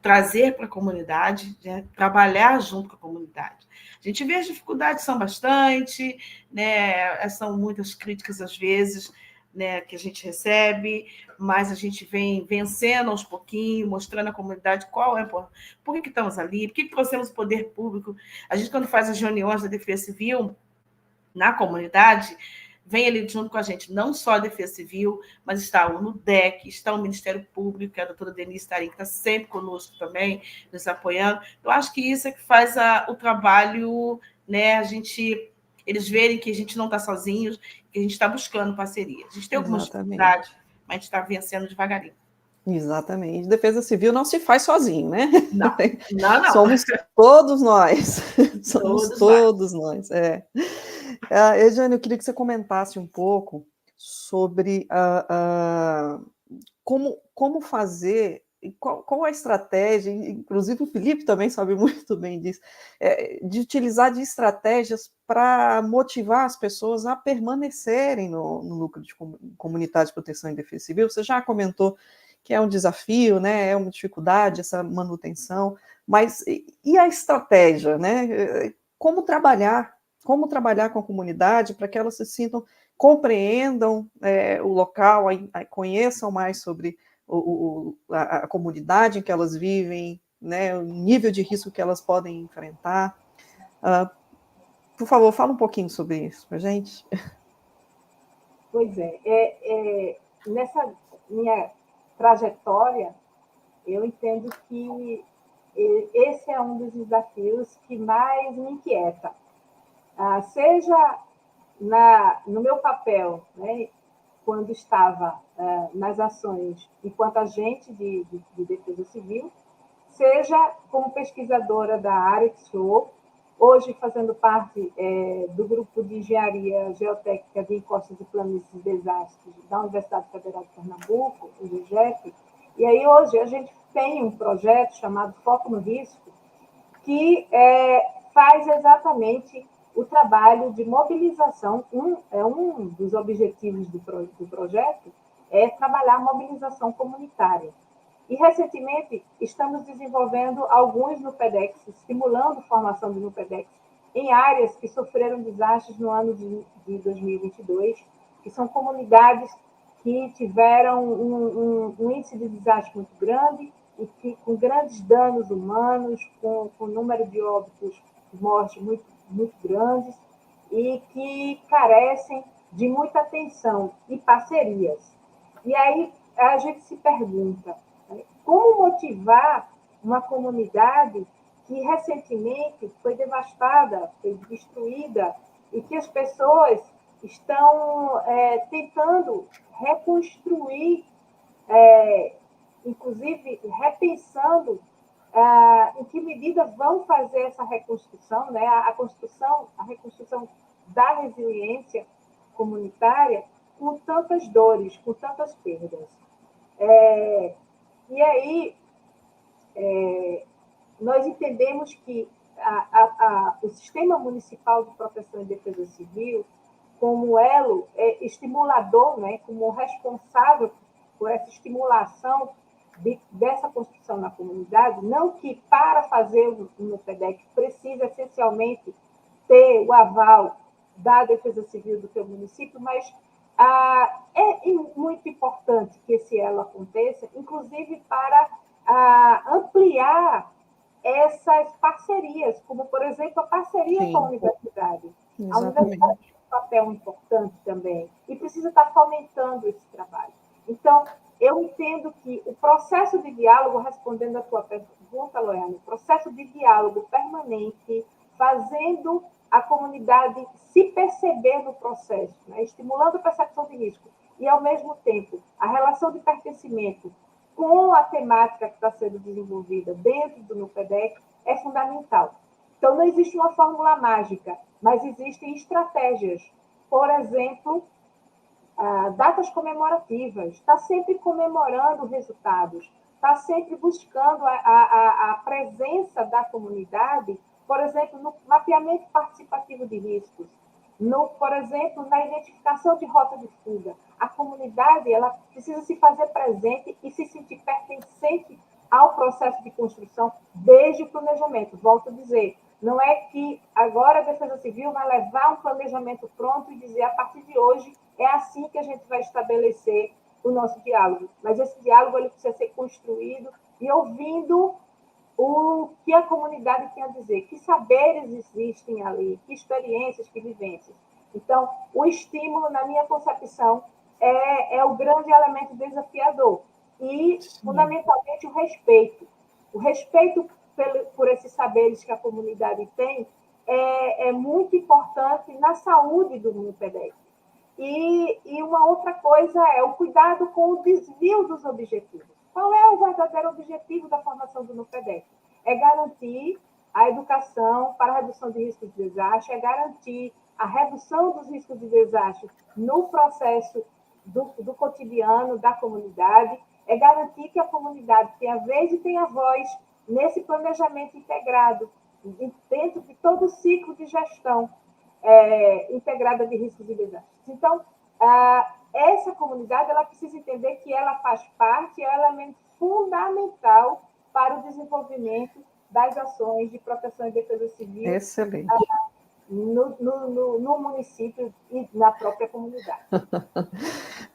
trazer para a comunidade, né, trabalhar junto com a comunidade. A gente vê as dificuldades são bastante, né, são muitas críticas às vezes, né, que a gente recebe, mas a gente vem vencendo aos pouquinhos, mostrando à comunidade qual é, por que estamos ali, por que trouxemos o poder público. A gente, quando faz as reuniões da Defesa Civil na comunidade, vem ali junto com a gente, não só a Defesa Civil, mas está o NUDEC, está o Ministério Público, que é a doutora Denise Tarim, que está sempre conosco também, nos apoiando. Eu acho que isso é que faz o trabalho, né, eles verem que a gente não está sozinhos, que a gente está buscando parceria. A gente tem algumas dificuldades, mas a gente está vencendo devagarinho. Exatamente. Defesa Civil não se faz sozinho, né? Não, não, não. Somos todos nós. Somos todos nós. Regiane, eu queria que você comentasse um pouco sobre como fazer, qual a estratégia, inclusive o Felipe também sabe muito bem disso, de utilizar de estratégias para motivar as pessoas a permanecerem no núcleo de comunidade de proteção e defesa civil. Você já comentou que é um desafio, né, é uma dificuldade essa manutenção, mas e a estratégia, né? Como trabalhar com a comunidade para que elas se sintam, compreendam o local, conheçam mais sobre a comunidade em que elas vivem, né, o nível de risco que elas podem enfrentar. Por favor, fala um pouquinho sobre isso para a gente. Pois nessa minha trajetória, eu entendo que esse é um dos desafios que mais me inquieta. Seja no meu papel, né, quando estava nas ações enquanto agente de defesa civil, seja como pesquisadora da Arexo, hoje fazendo parte do grupo de engenharia geotécnica de encostas e planícies e desastres da Universidade Federal de Pernambuco, o IGEP, e aí hoje a gente tem um projeto chamado Foco no Risco, que faz exatamente o trabalho de mobilização. Um dos objetivos do projeto é trabalhar a mobilização comunitária. E, recentemente, estamos desenvolvendo alguns NUPEDEX, estimulando a formação de NUPEDEX em áreas que sofreram desastres no ano de 2022, que são comunidades que tiveram um índice de desastre muito grande e que, com grandes danos humanos, com número de óbitos, mortes muito, muito grandes, e que carecem de muita atenção e parcerias. E aí a gente se pergunta, como motivar uma comunidade que recentemente foi devastada, foi destruída, e que as pessoas estão tentando reconstruir, inclusive repensando em que medida vão fazer essa reconstrução, né? A reconstrução da resiliência comunitária com tantas dores, com tantas perdas. E aí, nós entendemos que o Sistema Municipal de Proteção e Defesa Civil, como elo estimulador, né, como responsável por essa estimulação dessa construção na comunidade, não que para fazer o NUPEDEC precisa essencialmente ter o aval da Defesa Civil do seu município, mas é muito importante que esse elo aconteça, inclusive para ampliar essas parcerias, como, por exemplo, a parceria com a universidade. Exatamente. A universidade tem um papel importante também e precisa estar fomentando esse trabalho. Então, eu entendo que o processo de diálogo, respondendo à tua pergunta, Loiane, o processo de diálogo permanente, fazendo a comunidade se perceber no processo, né? Estimulando a percepção de risco e, ao mesmo tempo, a relação de pertencimento com a temática que está sendo desenvolvida dentro do NUPEDEC é fundamental. Então, não existe uma fórmula mágica, mas existem estratégias. Por exemplo, datas comemorativas, está sempre comemorando resultados, está sempre buscando a presença da comunidade, por exemplo, no mapeamento participativo de riscos, por exemplo, na identificação de rota de fuga. A comunidade ela precisa se fazer presente e se sentir pertencente ao processo de construção desde o planejamento. Volto a dizer, não é que agora a Defesa Civil vai levar um planejamento pronto e dizer, a partir de hoje, é assim que a gente vai estabelecer o nosso diálogo. Mas esse diálogo ele precisa ser construído e ouvindo o que a comunidade tem a dizer, que saberes existem ali, que experiências, que vivências. Então, o estímulo, na minha concepção, é o grande elemento desafiador. E, fundamentalmente, o respeito. O respeito por esses saberes que a comunidade tem é muito importante na saúde do NUPEDEC. E uma outra coisa é o cuidado com o desvio dos objetivos. Qual é o verdadeiro objetivo da formação do NUPEDEC? É garantir a educação para a redução de riscos de desastre, é garantir a redução dos riscos de desastre no processo do cotidiano da comunidade, é garantir que a comunidade tenha vez e tenha voz nesse planejamento integrado, dentro de todo o ciclo de gestão integrada de riscos e desastres. Então, essa comunidade ela precisa entender que ela faz parte, é um elemento fundamental para o desenvolvimento das ações de proteção e defesa civil. Excelente. No município e na própria comunidade.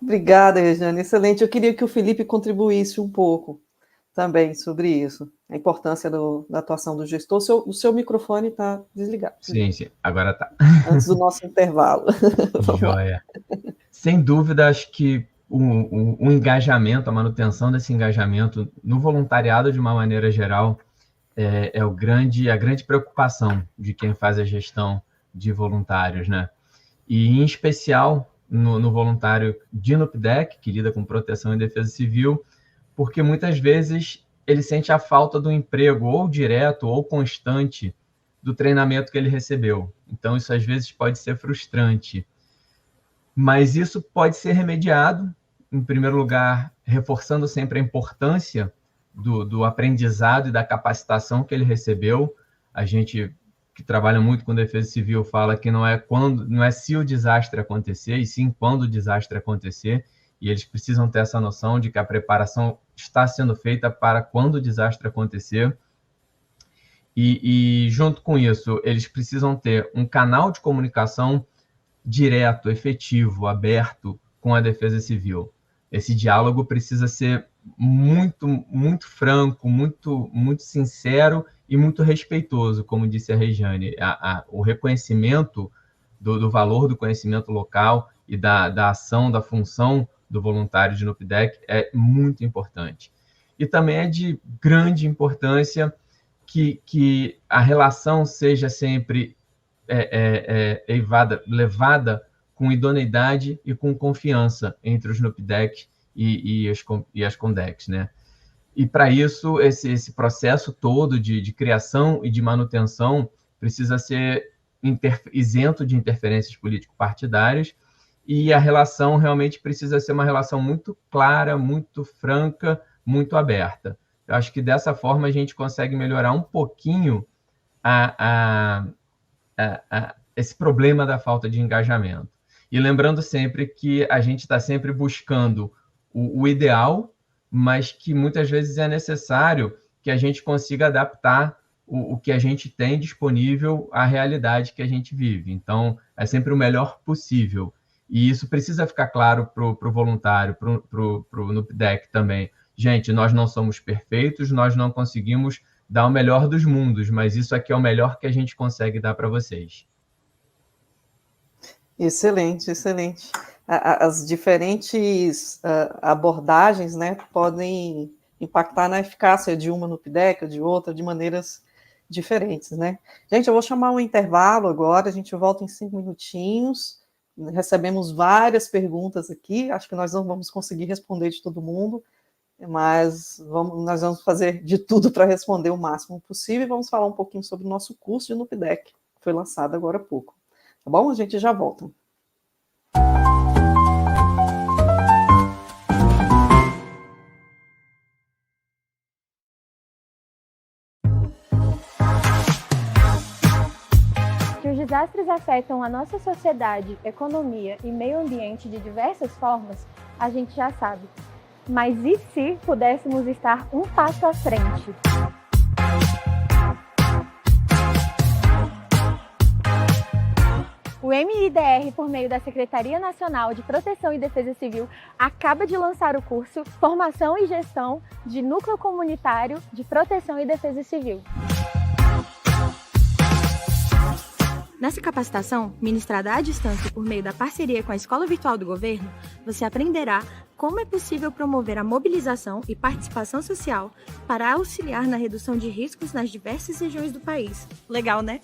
Obrigada, Rejane. Excelente. Eu queria que o Felipe contribuísse um pouco também sobre isso, a importância da atuação do gestor. O seu microfone está desligado. Sim, agora está. Antes do nosso intervalo. Joia. Sem dúvida, acho que o engajamento, a manutenção desse engajamento no voluntariado, de uma maneira geral, é a grande preocupação de quem faz a gestão de voluntários, né? E, em especial, no voluntário de NUPDEC, que lida com proteção e defesa civil, porque muitas vezes ele sente a falta do emprego, ou direto ou constante, do treinamento que ele recebeu. Então, isso às vezes pode ser frustrante. Mas isso pode ser remediado, em primeiro lugar, reforçando sempre a importância do aprendizado e da capacitação que ele recebeu. A gente que trabalha muito com defesa civil fala que não é se o desastre acontecer, e sim quando o desastre acontecer, e eles precisam ter essa noção de que a preparação está sendo feita para quando o desastre acontecer. E junto com isso, eles precisam ter um canal de comunicação direto, efetivo, aberto com a defesa civil. Esse diálogo precisa ser muito, muito franco, muito, muito sincero e muito respeitoso, como disse a Rejane. O reconhecimento do valor do conhecimento local e da ação, da função do voluntário de NUPDEC é muito importante. E também é de grande importância que a relação seja sempre levada com idoneidade e com confiança entre os NUPDEC e as CONDECs, né? E, para isso, esse processo todo de criação e de manutenção precisa ser isento de interferências político-partidárias, e a relação realmente precisa ser uma relação muito clara, muito franca, muito aberta. Eu acho que dessa forma a gente consegue melhorar um pouquinho esse problema da falta de engajamento. E lembrando sempre que a gente está sempre buscando o ideal, mas que muitas vezes é necessário que a gente consiga adaptar o que a gente tem disponível à realidade que a gente vive. Então, é sempre o melhor possível. E isso precisa ficar claro para o voluntário, para o NUPDEC também. Gente, nós não somos perfeitos, nós não conseguimos dar o melhor dos mundos, mas isso aqui é o melhor que a gente consegue dar para vocês. Excelente, excelente. As diferentes abordagens, né, podem impactar na eficácia de uma NUPDEC ou de outra de maneiras diferentes, né? Gente, eu vou chamar um intervalo agora, a gente volta em 5 minutinhos. Recebemos várias perguntas aqui, acho que nós não vamos conseguir responder de todo mundo, mas nós vamos fazer de tudo para responder o máximo possível e vamos falar um pouquinho sobre o nosso curso de NUPDEC, que foi lançado agora há pouco. Tá bom? A gente já volta. Que os desastres afetam a nossa sociedade, economia e meio ambiente de diversas formas, a gente já sabe. Mas e se pudéssemos estar um passo à frente? O MIDR, por meio da Secretaria Nacional de Proteção e Defesa Civil, acaba de lançar o curso Formação e Gestão de Núcleo Comunitário de Proteção e Defesa Civil. Nessa capacitação, ministrada à distância por meio da parceria com a Escola Virtual do Governo, você aprenderá como é possível promover a mobilização e participação social para auxiliar na redução de riscos nas diversas regiões do país. Legal, né?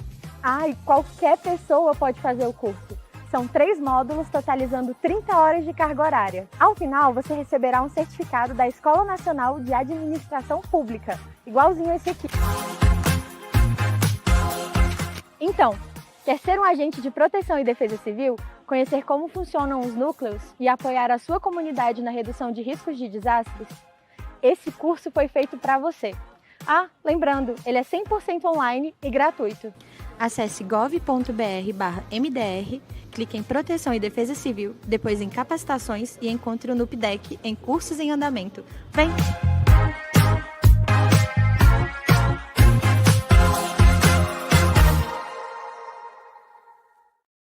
E qualquer pessoa pode fazer o curso. São 3 módulos, totalizando 30 horas de carga horária. Ao final, você receberá um certificado da Escola Nacional de Administração Pública, igualzinho esse aqui. Então, quer ser um agente de proteção e defesa civil, conhecer como funcionam os núcleos e apoiar a sua comunidade na redução de riscos de desastres? Esse curso foi feito para você. Lembrando, ele é 100% online e gratuito. Acesse gov.br/MDR, clique em Proteção e Defesa Civil, depois em Capacitações e encontre o NUPDEC em Cursos em Andamento. Vem!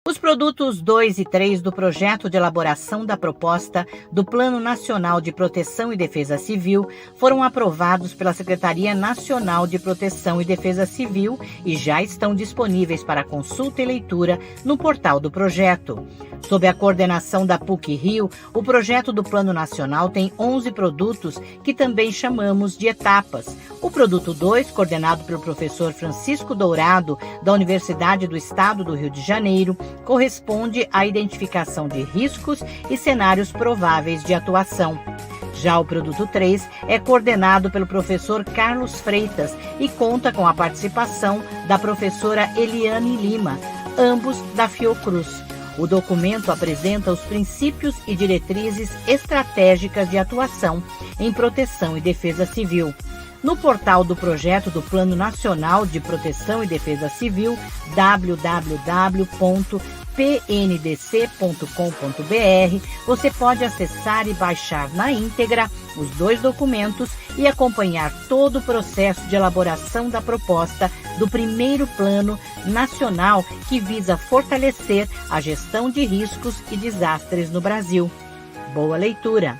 Os produtos 2 e 3 do projeto de elaboração da proposta do Plano Nacional de Proteção e Defesa Civil foram aprovados pela Secretaria Nacional de Proteção e Defesa Civil e já estão disponíveis para consulta e leitura no portal do projeto. Sob a coordenação da PUC-Rio, o projeto do Plano Nacional tem 11 produtos que também chamamos de etapas. O produto 2, coordenado pelo professor Francisco Dourado, da Universidade do Estado do Rio de Janeiro, corresponde à identificação de riscos e cenários prováveis de atuação. Já o produto 3 é coordenado pelo professor Carlos Freitas e conta com a participação da professora Eliane Lima, ambos da Fiocruz. O documento apresenta os princípios e diretrizes estratégicas de atuação em proteção e defesa civil. No portal do projeto do Plano Nacional de Proteção e Defesa Civil, www.pndc.com.br, você pode acessar e baixar na íntegra os 2 documentos e acompanhar todo o processo de elaboração da proposta do primeiro Plano Nacional que visa fortalecer a gestão de riscos e desastres no Brasil. Boa leitura!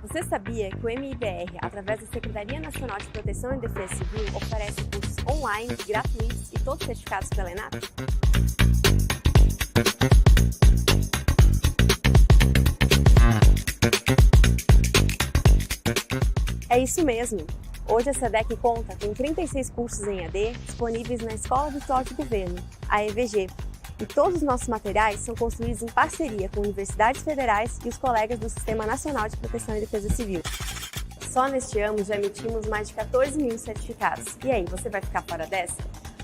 Você sabia que o MIBR, através da Secretaria Nacional de Proteção e Defesa Civil, oferece cursos online, gratuitos e todos certificados pela ENAP? É isso mesmo! Hoje a SEDEC conta com 36 cursos em EAD disponíveis na Escola Virtual de Governo, a EVG, e todos os nossos materiais são construídos em parceria com universidades federais e os colegas do Sistema Nacional de Proteção e Defesa Civil. Só neste ano já emitimos mais de 14 mil certificados. E aí, você vai ficar fora dessa?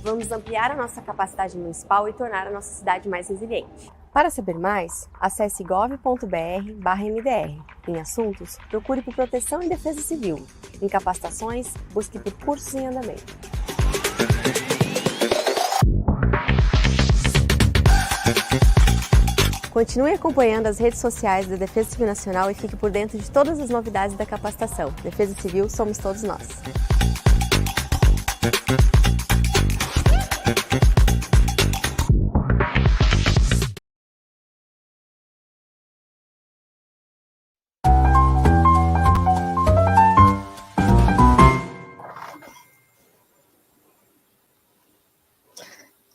Vamos ampliar a nossa capacidade municipal e tornar a nossa cidade mais resiliente. Para saber mais, acesse gov.br/MDR. Em assuntos, procure por Proteção e Defesa Civil. Em capacitações, busque por cursos em andamento. Continue acompanhando as redes sociais da Defesa Civil Nacional e fique por dentro de todas as novidades da capacitação. Defesa Civil somos todos nós.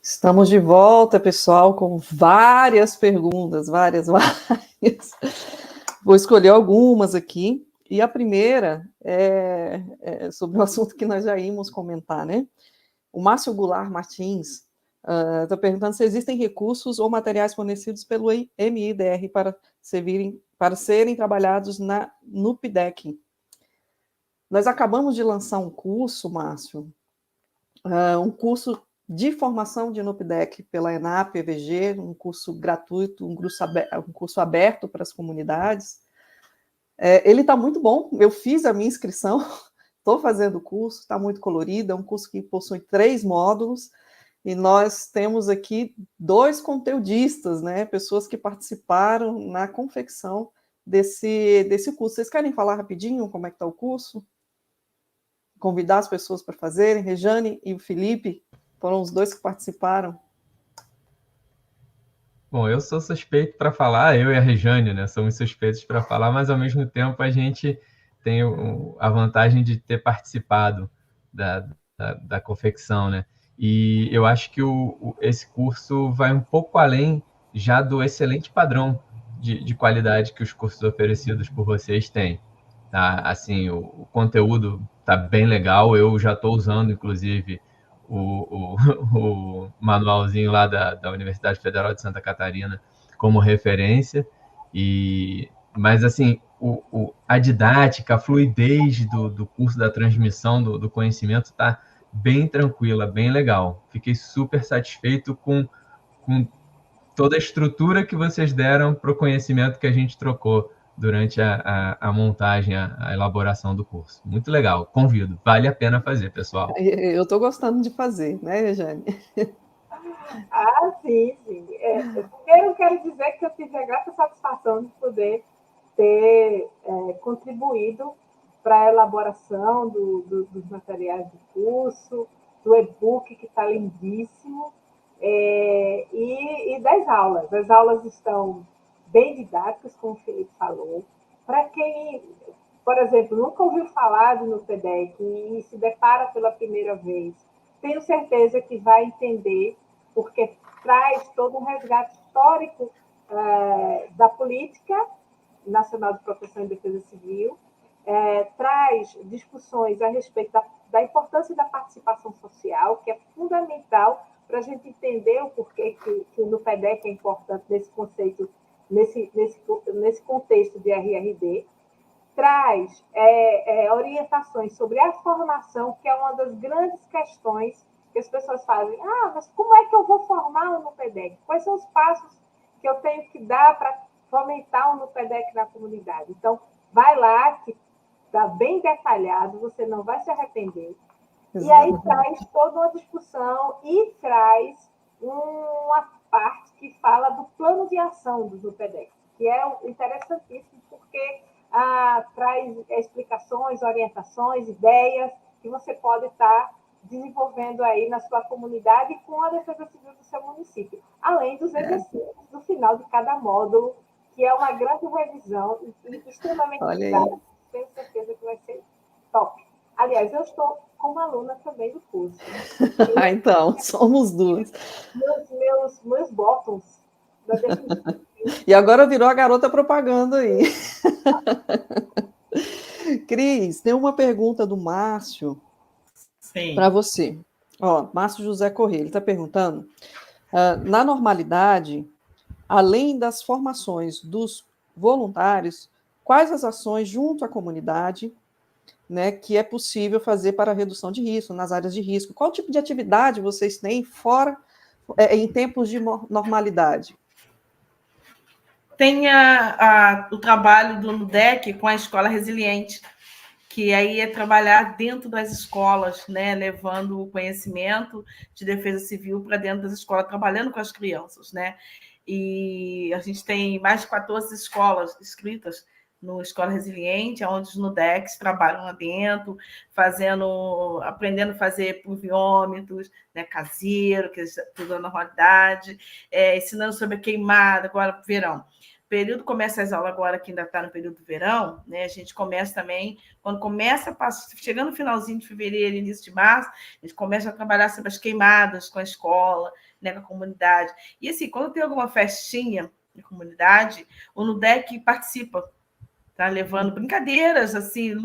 Estamos de volta, pessoal, com várias perguntas, várias. Vou escolher algumas aqui. E a primeira é sobre o assunto que nós já íamos comentar, né? O Márcio Goulart Martins está perguntando se existem recursos ou materiais fornecidos pelo MIDR para serem trabalhados na NUPDEC. Nós acabamos de lançar um curso, Márcio, um curso de formação de NUPDEC pela ENAP, EVG, um curso gratuito, um curso aberto para as comunidades. Ele está muito bom, eu fiz a minha inscrição, estou fazendo o curso, está muito colorido, é um curso que possui 3 módulos, e nós temos aqui 2 conteudistas, né, pessoas que participaram na confecção desse curso. Vocês querem falar rapidinho como é que está o curso? Convidar as pessoas para fazerem, Rejane e o Felipe, foram os 2 que participaram. Bom, eu sou suspeito para falar, eu e a Rejane, né? Somos suspeitos para falar, mas ao mesmo tempo a gente tenho a vantagem de ter participado da confecção, né? E eu acho que esse curso vai um pouco além já do excelente padrão de qualidade que os cursos oferecidos por vocês têm. Tá? Assim, o conteúdo está bem legal, eu já estou usando, inclusive, o manualzinho lá da Universidade Federal de Santa Catarina como referência, mas assim, a didática, a fluidez do curso, da transmissão do conhecimento está bem tranquila, bem legal. Fiquei super satisfeito com toda a estrutura que vocês deram para o conhecimento que a gente trocou durante a montagem, a elaboração do curso. Muito legal, convido, vale a pena fazer, pessoal. Eu estou gostando de fazer, né, Jane? Sim, sim. Primeiro, eu quero dizer que eu tive a grata satisfação de poder ter contribuído para a elaboração dos materiais do curso, do e-book, que está lindíssimo, e das aulas. As aulas estão bem didáticas, como o Felipe falou. Para quem, por exemplo, nunca ouviu falar do NUPEDEC e se depara pela primeira vez, tenho certeza que vai entender, porque traz todo um resgate histórico da política nacional de proteção e defesa civil, traz discussões a respeito da importância da participação social, que é fundamental para a gente entender o porquê que o NUPEDEC é importante nesse conceito, nesse contexto de RRD, traz orientações sobre a formação, que é uma das grandes questões que as pessoas fazem. Mas como é que eu vou formar o NUPEDEC? Quais são os passos que eu tenho que dar para fomentar o NUPEDEC na comunidade? Então, vai lá, que está bem detalhado, você não vai se arrepender. Exatamente. E aí traz toda uma discussão e traz uma parte que fala do plano de ação do NUPEDEC, que é interessantíssimo, porque traz explicações, orientações, ideias que você pode estar desenvolvendo aí na sua comunidade com a Defesa Civil do seu município, além dos exercícios no final de cada módulo, que é uma grande revisão e extremamente didática. Tenho certeza que vai ser top. Aliás, eu estou como aluna também do curso. Então, somos duas. Meus bottoms da defesa. E agora virou a garota propaganda aí. Cris, tem uma pergunta do Márcio para você. Márcio José Corrêa, ele está perguntando, na normalidade, além das formações dos voluntários, quais as ações junto à comunidade, né, que é possível fazer para a redução de risco, nas áreas de risco? Qual tipo de atividade vocês têm fora, em tempos de normalidade? Tem o trabalho do NUDEC com a Escola Resiliente, que aí é trabalhar dentro das escolas, né, levando o conhecimento de defesa civil para dentro das escolas, trabalhando com as crianças, né? E a gente tem mais de 14 escolas inscritas no Escola Resiliente, onde os NUDECs trabalham lá dentro, aprendendo a fazer pluviômetros, né, caseiro, que é tudo na normalidade, ensinando sobre a queimada, agora verão. Período começa as aulas agora, que ainda está no período do verão, né? A gente começa também, quando chegando no finalzinho de fevereiro, início de março, a gente começa a trabalhar sobre as queimadas com a escola, né, com a comunidade. E assim, quando tem alguma festinha na comunidade, o NUDEC participa, tá? Levando brincadeiras, assim,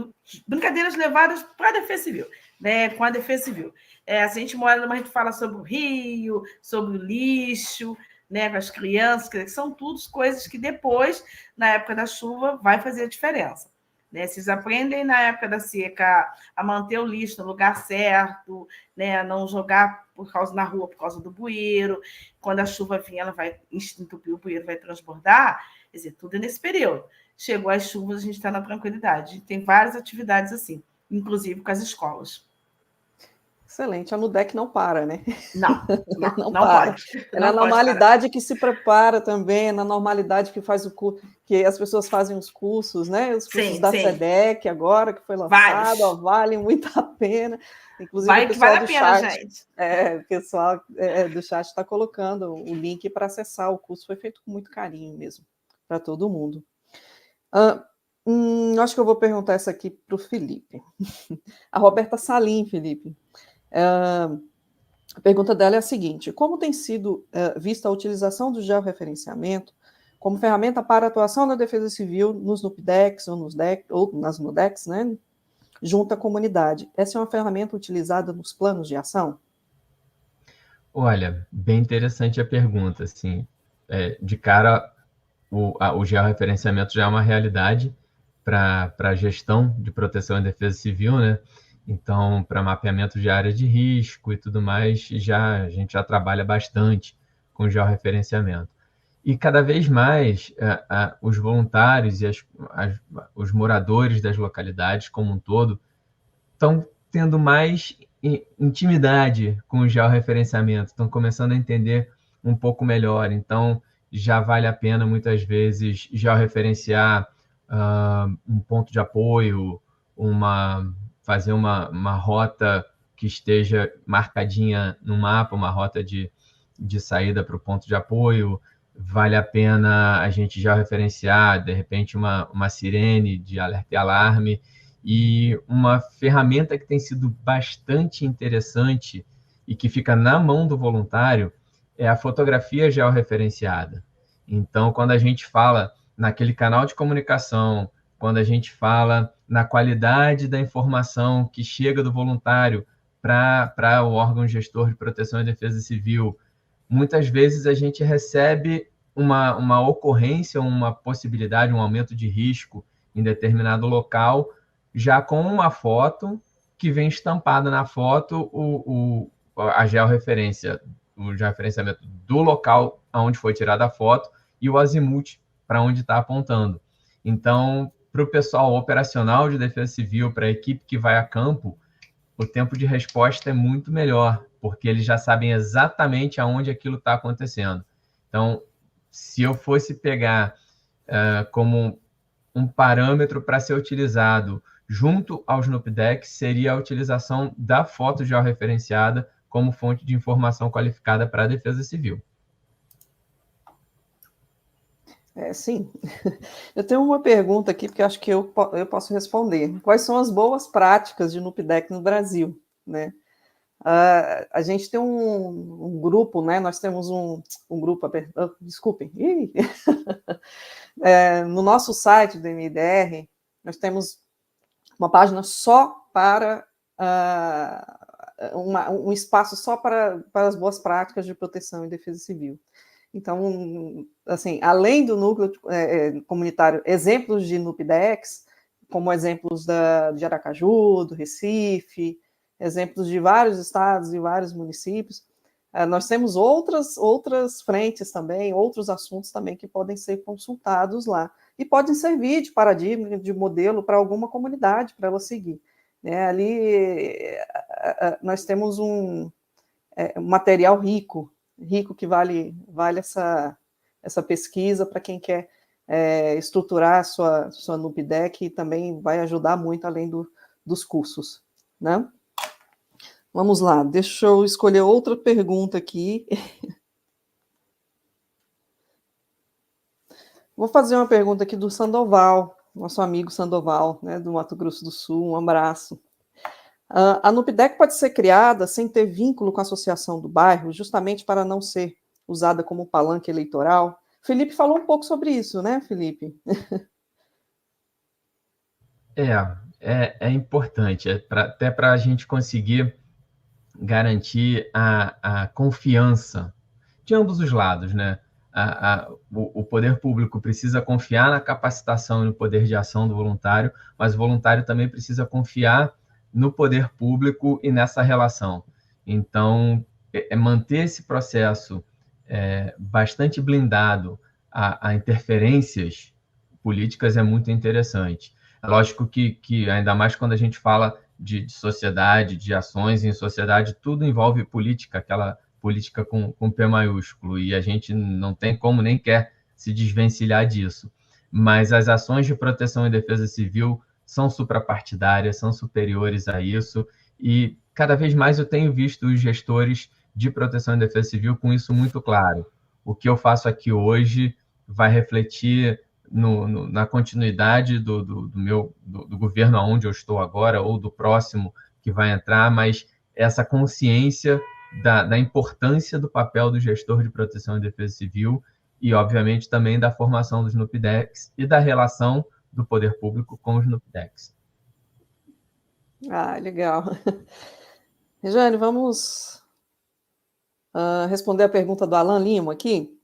brincadeiras levadas para a Defesa Civil, né? Com a Defesa Civil. Se a gente mora numa, a gente fala sobre o rio, sobre o lixo, né, com as crianças, que são tudo coisas que depois, na época da chuva, vai fazer a diferença. Né? Vocês aprendem na época da seca a manter o lixo no lugar certo, né, a não jogar na rua por causa do bueiro. Quando a chuva vir, ela vai entupir o bueiro, vai transbordar. Quer dizer, tudo é nesse período. Chegou as chuvas, a gente está na tranquilidade. A gente tem várias atividades assim, inclusive com as escolas. Excelente, a NUDEC não para, né? Não para. Pode. É na normalidade que se prepara também, é na normalidade que faz que as pessoas fazem os cursos, né? Os cursos da SEDEC agora, que foi lançado, vale muito a pena. Inclusive, o pessoal do chat, gente. O pessoal do chat está colocando o link para acessar o curso, foi feito com muito carinho mesmo, para todo mundo. Acho que eu vou perguntar essa aqui para o Felipe. A Roberta Salim, Felipe. A pergunta dela é a seguinte: como tem sido vista a utilização do georreferenciamento como ferramenta para a atuação da Defesa Civil nos NUPDECs ou nas NUDECs, né, junto à comunidade? Essa é uma ferramenta utilizada nos planos de ação? Olha, bem interessante a pergunta. Assim, de cara, o georreferenciamento já é uma realidade para a gestão de proteção e defesa civil, né? Então, para mapeamento de área de risco e tudo mais, a gente já trabalha bastante com georreferenciamento. E cada vez mais os voluntários e os moradores das localidades como um todo estão tendo mais intimidade com o georreferenciamento, estão começando a entender um pouco melhor. Então, já vale a pena, muitas vezes, georreferenciar um ponto de apoio, fazer uma rota que esteja marcadinha no mapa, uma rota de saída para o ponto de apoio. Vale a pena a gente já referenciar, de repente, uma sirene de alerta e alarme. E uma ferramenta que tem sido bastante interessante e que fica na mão do voluntário é a fotografia georreferenciada. Então, quando a gente fala naquele canal de comunicação, quando a gente fala na qualidade da informação que chega do voluntário para o órgão gestor de proteção e defesa civil, muitas vezes a gente recebe uma ocorrência, uma possibilidade, um aumento de risco em determinado local, já com uma foto que vem estampada na foto a georreferência, o georreferenciamento do local onde foi tirada a foto e o azimuth para onde está apontando. Então, para o pessoal operacional de defesa civil, para a equipe que vai a campo, o tempo de resposta é muito melhor, porque eles já sabem exatamente aonde aquilo está acontecendo. Então, se eu fosse pegar como um parâmetro para ser utilizado junto aos NUPDECs, seria a utilização da foto georreferenciada como fonte de informação qualificada para a defesa civil. Sim. Eu tenho uma pergunta aqui, porque acho que eu posso responder. Quais são as boas práticas de NUPDEC no Brasil, né? A gente tem um grupo, né? Nós temos um grupo, desculpem, no nosso site do MIDR, nós temos uma página só para um espaço só para as boas práticas de proteção e defesa civil. Então, assim, além do núcleo comunitário, exemplos de NUPDECs, como exemplos de Aracaju, do Recife, exemplos de vários estados e vários municípios, nós temos outras frentes também, outros assuntos também que podem ser consultados lá, e podem servir de paradigma, de modelo para alguma comunidade, para ela seguir. Ali nós temos um material rico que vale essa pesquisa para quem quer estruturar a sua NUPDEC, e também vai ajudar muito além dos cursos, né? Vamos lá, deixa eu escolher outra pergunta aqui. Vou fazer uma pergunta aqui do Sandoval, nosso amigo Sandoval, né, do Mato Grosso do Sul, um abraço. A NUPDEC pode ser criada sem ter vínculo com a associação do bairro, justamente para não ser usada como palanque eleitoral? Felipe falou um pouco sobre isso, né, Felipe? É importante, até para a gente conseguir garantir a confiança de ambos os lados, né? O poder público precisa confiar na capacitação e no poder de ação do voluntário, mas o voluntário também precisa confiar no poder público e nessa relação. Então, manter esse processo bastante blindado a interferências políticas é muito interessante. É lógico que ainda mais quando a gente fala de sociedade, de ações em sociedade, tudo envolve política, aquela política com P maiúsculo, e a gente não tem como nem quer se desvencilhar disso. Mas as ações de proteção e defesa civil são suprapartidárias, são superiores a isso, e cada vez mais eu tenho visto os gestores de proteção e defesa civil com isso muito claro. O que eu faço aqui hoje vai refletir na continuidade do governo onde eu estou agora, ou do próximo que vai entrar, mas essa consciência da importância do papel do gestor de proteção e defesa civil e, obviamente, também da formação dos NUPDECs e da relação do poder público com os NUPDECs. Ah, legal. Rejane, vamos responder a pergunta do Alan Lima aqui.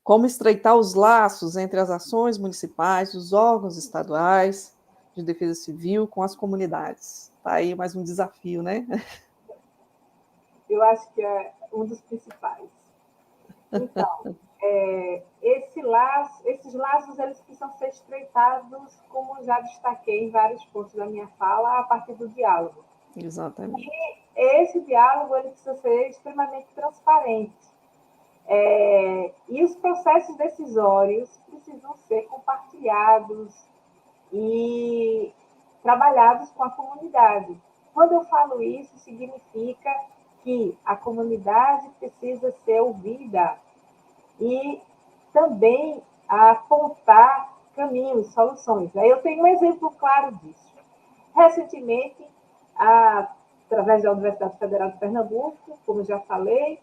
Como estreitar os laços entre as ações municipais, os órgãos estaduais de defesa civil com as comunidades? Está aí mais um desafio, né? Eu acho que é um dos principais. Então, esses laços eles precisam ser estreitados, como já destaquei em vários pontos da minha fala, a partir do diálogo. Exatamente. E esse diálogo ele precisa ser extremamente transparente. E os processos decisórios precisam ser compartilhados e trabalhados com a comunidade. Quando eu falo isso, significa que a comunidade precisa ser ouvida e também apontar caminhos, soluções. Aí eu tenho um exemplo claro disso. Recentemente, através da Universidade Federal de Pernambuco, como já falei,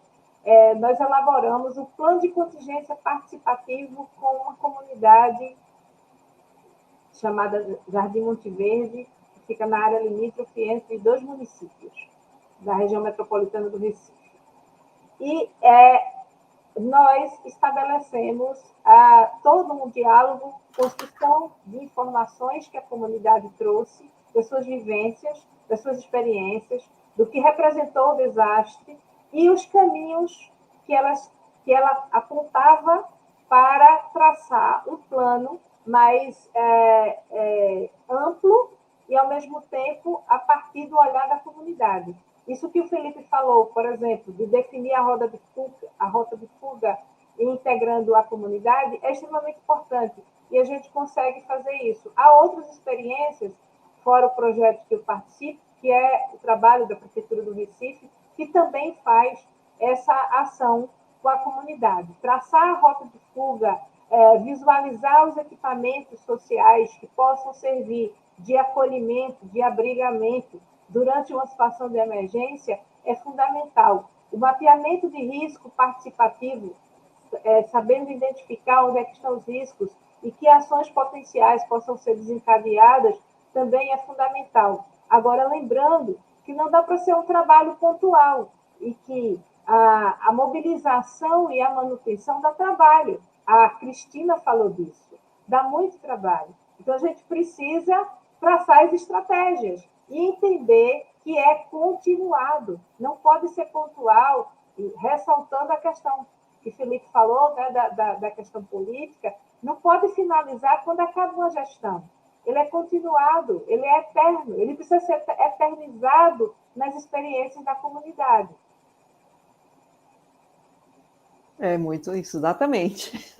nós elaboramos um plano de contingência participativo com uma comunidade chamada Jardim Monte Verde, que fica na área limítrofe entre 2 municípios da região metropolitana do Recife. E nós estabelecemos todo um diálogo, construção de informações que a comunidade trouxe, das suas vivências, das suas experiências, do que representou o desastre e os caminhos que ela apontava para traçar um plano mais amplo e, ao mesmo tempo, a partir do olhar da comunidade. Isso que o Felipe falou, por exemplo, de definir a rota de fuga e integrando a comunidade, é extremamente importante. E a gente consegue fazer isso. Há outras experiências, fora o projeto que eu participo, que é o trabalho da Prefeitura do Recife, que também faz essa ação com a comunidade. Traçar a rota de fuga, visualizar os equipamentos sociais que possam servir de acolhimento, de abrigamento, durante uma situação de emergência, é fundamental. O mapeamento de risco participativo, sabendo identificar onde é que estão os riscos e que ações potenciais possam ser desencadeadas, também é fundamental. Agora, lembrando que não dá para ser um trabalho pontual e que a mobilização e a manutenção dá trabalho. A Cristina falou disso. Dá muito trabalho. Então, a gente precisa traçar as estratégias e entender que é continuado, não pode ser pontual, ressaltando a questão que o Felipe falou, né, da questão política, não pode finalizar quando acaba uma gestão. Ele é continuado, ele é eterno, ele precisa ser eternizado nas experiências da comunidade. É muito isso, exatamente.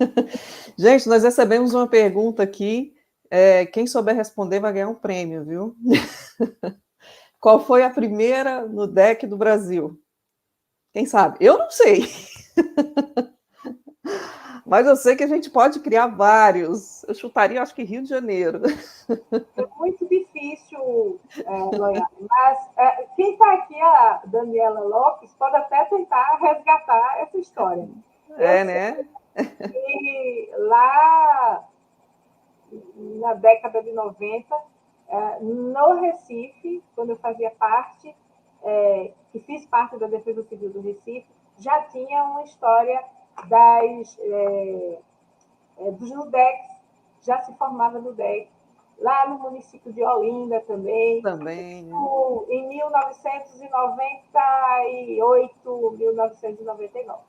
Gente, nós recebemos uma pergunta aqui. Quem souber responder vai ganhar um prêmio, viu? Qual foi a primeira NUDEC do Brasil? Quem sabe? Eu não sei. Mas eu sei que a gente pode criar vários. Eu chutaria, acho que Rio de Janeiro. É muito difícil, Loiane, mas quem está aqui, a Daniela Lopes, pode até tentar resgatar essa história. Né? E lá na década de 90, no Recife, quando eu fazia parte, que fiz parte da Defesa Civil do Recife, já tinha uma história dos NUDECs, já se formava NUDEC, lá no município de Olinda também. Em 1998, 1999.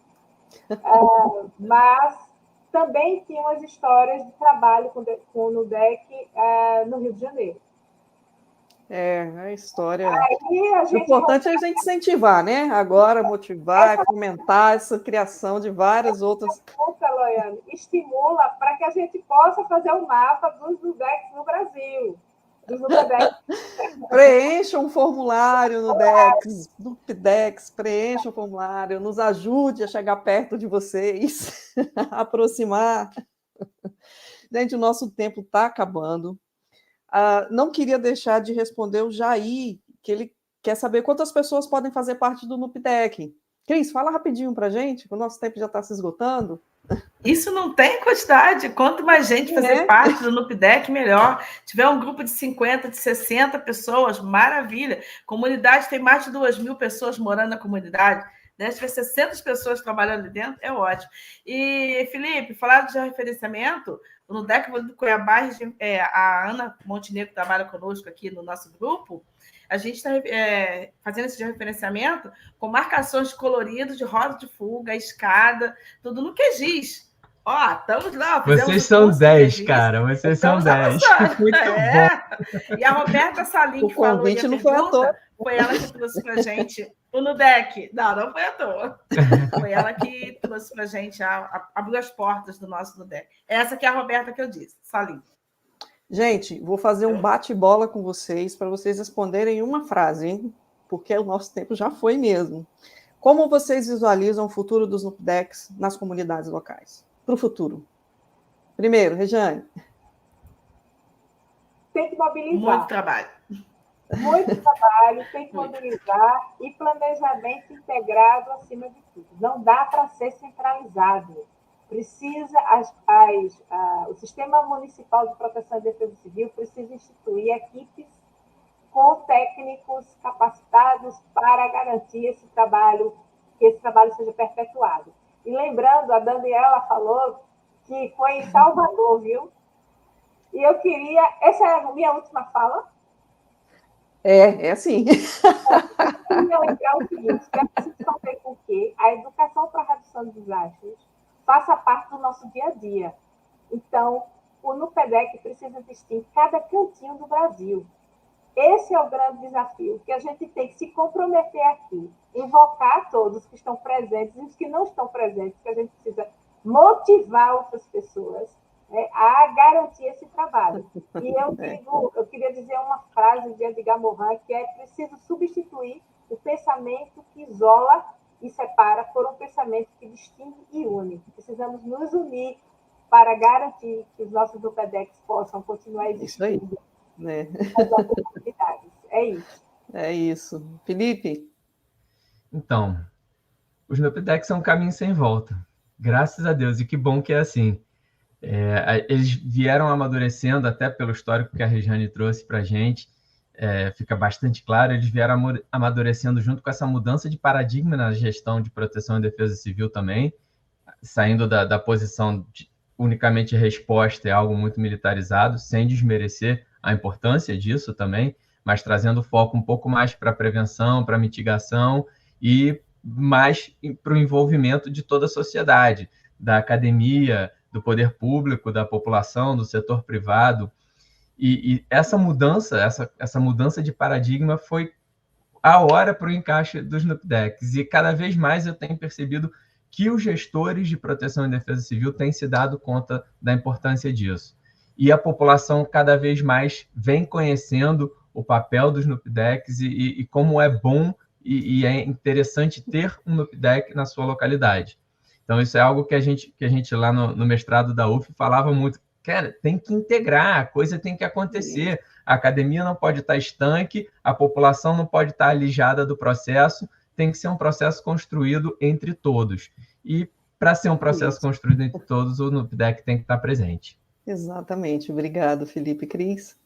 Mas também tinham as histórias de trabalho com o NUDEC no Rio de Janeiro. A história. O importante é a gente incentivar, né? Agora, motivar, fomentar essa criação de várias outras. Loiane, estimula para que a gente possa fazer um mapa dos NUDECs no Brasil. Preencha um formulário no NUPDECs, preencha um formulário, nos ajude a chegar perto de vocês, a aproximar. Gente, o nosso tempo está acabando. Não queria deixar de responder o Jair, que ele quer saber quantas pessoas podem fazer parte do NUPDEC. Cris, fala rapidinho para a gente, que o nosso tempo já está se esgotando. Isso não tem quantidade. Quanto mais gente fazer parte do NUPDEC, melhor. Tiver um grupo de 50, de 60 pessoas, maravilha. Comunidade tem mais de 2.000 pessoas morando na comunidade. Se tiver 60 pessoas trabalhando ali dentro, é ótimo. E, Felipe, falar de referenciamento, o NUDEC do Cuiabá, a Ana Montenegro trabalha conosco aqui no nosso grupo, a gente está fazendo esse referenciamento com marcações coloridas de roda de fuga, escada, tudo no QGIS. Ó, estamos lá. Vocês são 10, cara. Vocês são 10. Muito bom. E a Roberta Salim, que falou aí a pergunta, foi ela que trouxe para a gente o NUDEC. Não foi à toa. Foi ela que trouxe para a gente, abriu as portas do nosso NUDEC. Essa que é a Roberta que eu disse, Salim. Gente, vou fazer um bate-bola com vocês para vocês responderem uma frase, hein? Porque o nosso tempo já foi mesmo. Como vocês visualizam o futuro dos NUPDECs nas comunidades locais? Para o futuro. Primeiro, Rejane. Tem que mobilizar. Muito trabalho. Muito trabalho, tem que mobilizar e planejamento integrado acima de tudo. Não dá para ser centralizado. Precisa, o Sistema Municipal de Proteção e Defesa Civil precisa instituir equipes com técnicos capacitados para garantir esse trabalho, que esse trabalho seja perpetuado. E lembrando, a Daniela falou que foi em Salvador, viu? E eu queria... Essa é a minha última fala? É assim. Eu queria lembrar o seguinte, que é preciso fazer com que a educação para a redução de desastres faça parte do nosso dia a dia. Então, o NUPDEC precisa existir em cada cantinho do Brasil. Esse é o grande desafio, que a gente tem que se comprometer aqui, invocar todos que estão presentes e os que não estão presentes, que a gente precisa motivar outras pessoas, né, a garantir esse trabalho. E eu queria dizer uma frase de Edgar Morin, que é preciso substituir o pensamento que isola e separa por um pensamento que distingue e une. Precisamos nos unir para garantir que os nossos NUPDECs possam continuar existindo. Isso aí. Né? É isso. É isso. Felipe? Então, os NUPDECs são um caminho sem volta. Graças a Deus, e que bom que é assim. Eles vieram amadurecendo, até pelo histórico que a Rejane trouxe para a gente, fica bastante claro, eles vieram amadurecendo junto com essa mudança de paradigma na gestão de proteção e defesa civil também, saindo da posição de unicamente resposta é algo muito militarizado, sem desmerecer a importância disso também, mas trazendo foco um pouco mais para a prevenção, para a mitigação e mais para o envolvimento de toda a sociedade, da academia, do poder público, da população, do setor privado. E essa mudança de paradigma foi a hora para o encaixe dos NUPDECs. E cada vez mais eu tenho percebido que os gestores de proteção e defesa civil têm se dado conta da importância disso. E a população cada vez mais vem conhecendo o papel dos NUPDECs e como é bom e é interessante ter um NUPDEC na sua localidade. Então, isso é algo que a gente lá no mestrado da UF falava muito. Cara, tem que integrar, a coisa tem que acontecer. A academia não pode estar estanque, a população não pode estar alijada do processo, tem que ser um processo construído entre todos. E, para ser um processo construído entre todos, o NUPDEC tem que estar presente. Exatamente. Obrigado, Felipe. Cris?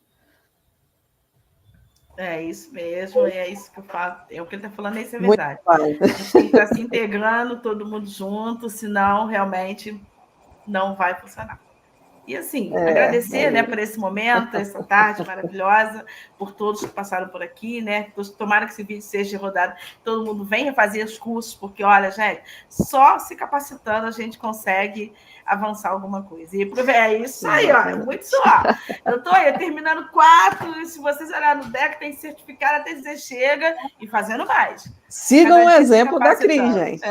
É isso mesmo, é isso que eu falo. É o que ele está falando, isso é verdade. A gente tem que estar se integrando, todo mundo junto, senão realmente não vai funcionar. E assim, agradecer por esse momento, essa tarde maravilhosa, por todos que passaram por aqui, né? Tomara que esse vídeo seja rodado, todo mundo venha fazer os cursos, porque, olha, gente, só se capacitando a gente consegue avançar alguma coisa. E é isso aí, ó, é muito suave. Eu estou aí terminando 4, e se vocês olharem no deck, tem certificado até dizer chega e fazendo mais. Sigam o exemplo da Cris, gente.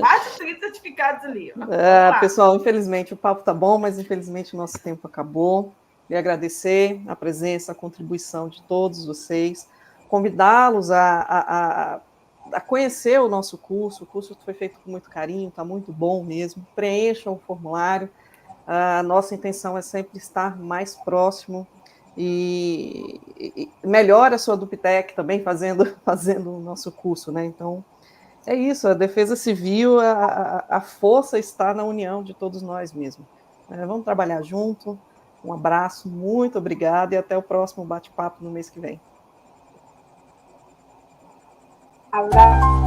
Mais de 30 certificados ali. Pessoal, infelizmente o papo tá bom, mas infelizmente o nosso tempo acabou. E agradecer a presença, a contribuição de todos vocês, convidá-los a conhecer o nosso curso. O curso foi feito com muito carinho, está muito bom mesmo. Preencham o formulário. A nossa intenção é sempre estar mais próximo e melhora a sua Duptec também fazendo o nosso curso, né? Então, é isso, a defesa civil, a força está na união de todos nós mesmo. Vamos trabalhar junto, um abraço, muito obrigada e até o próximo bate-papo no mês que vem. Abraço.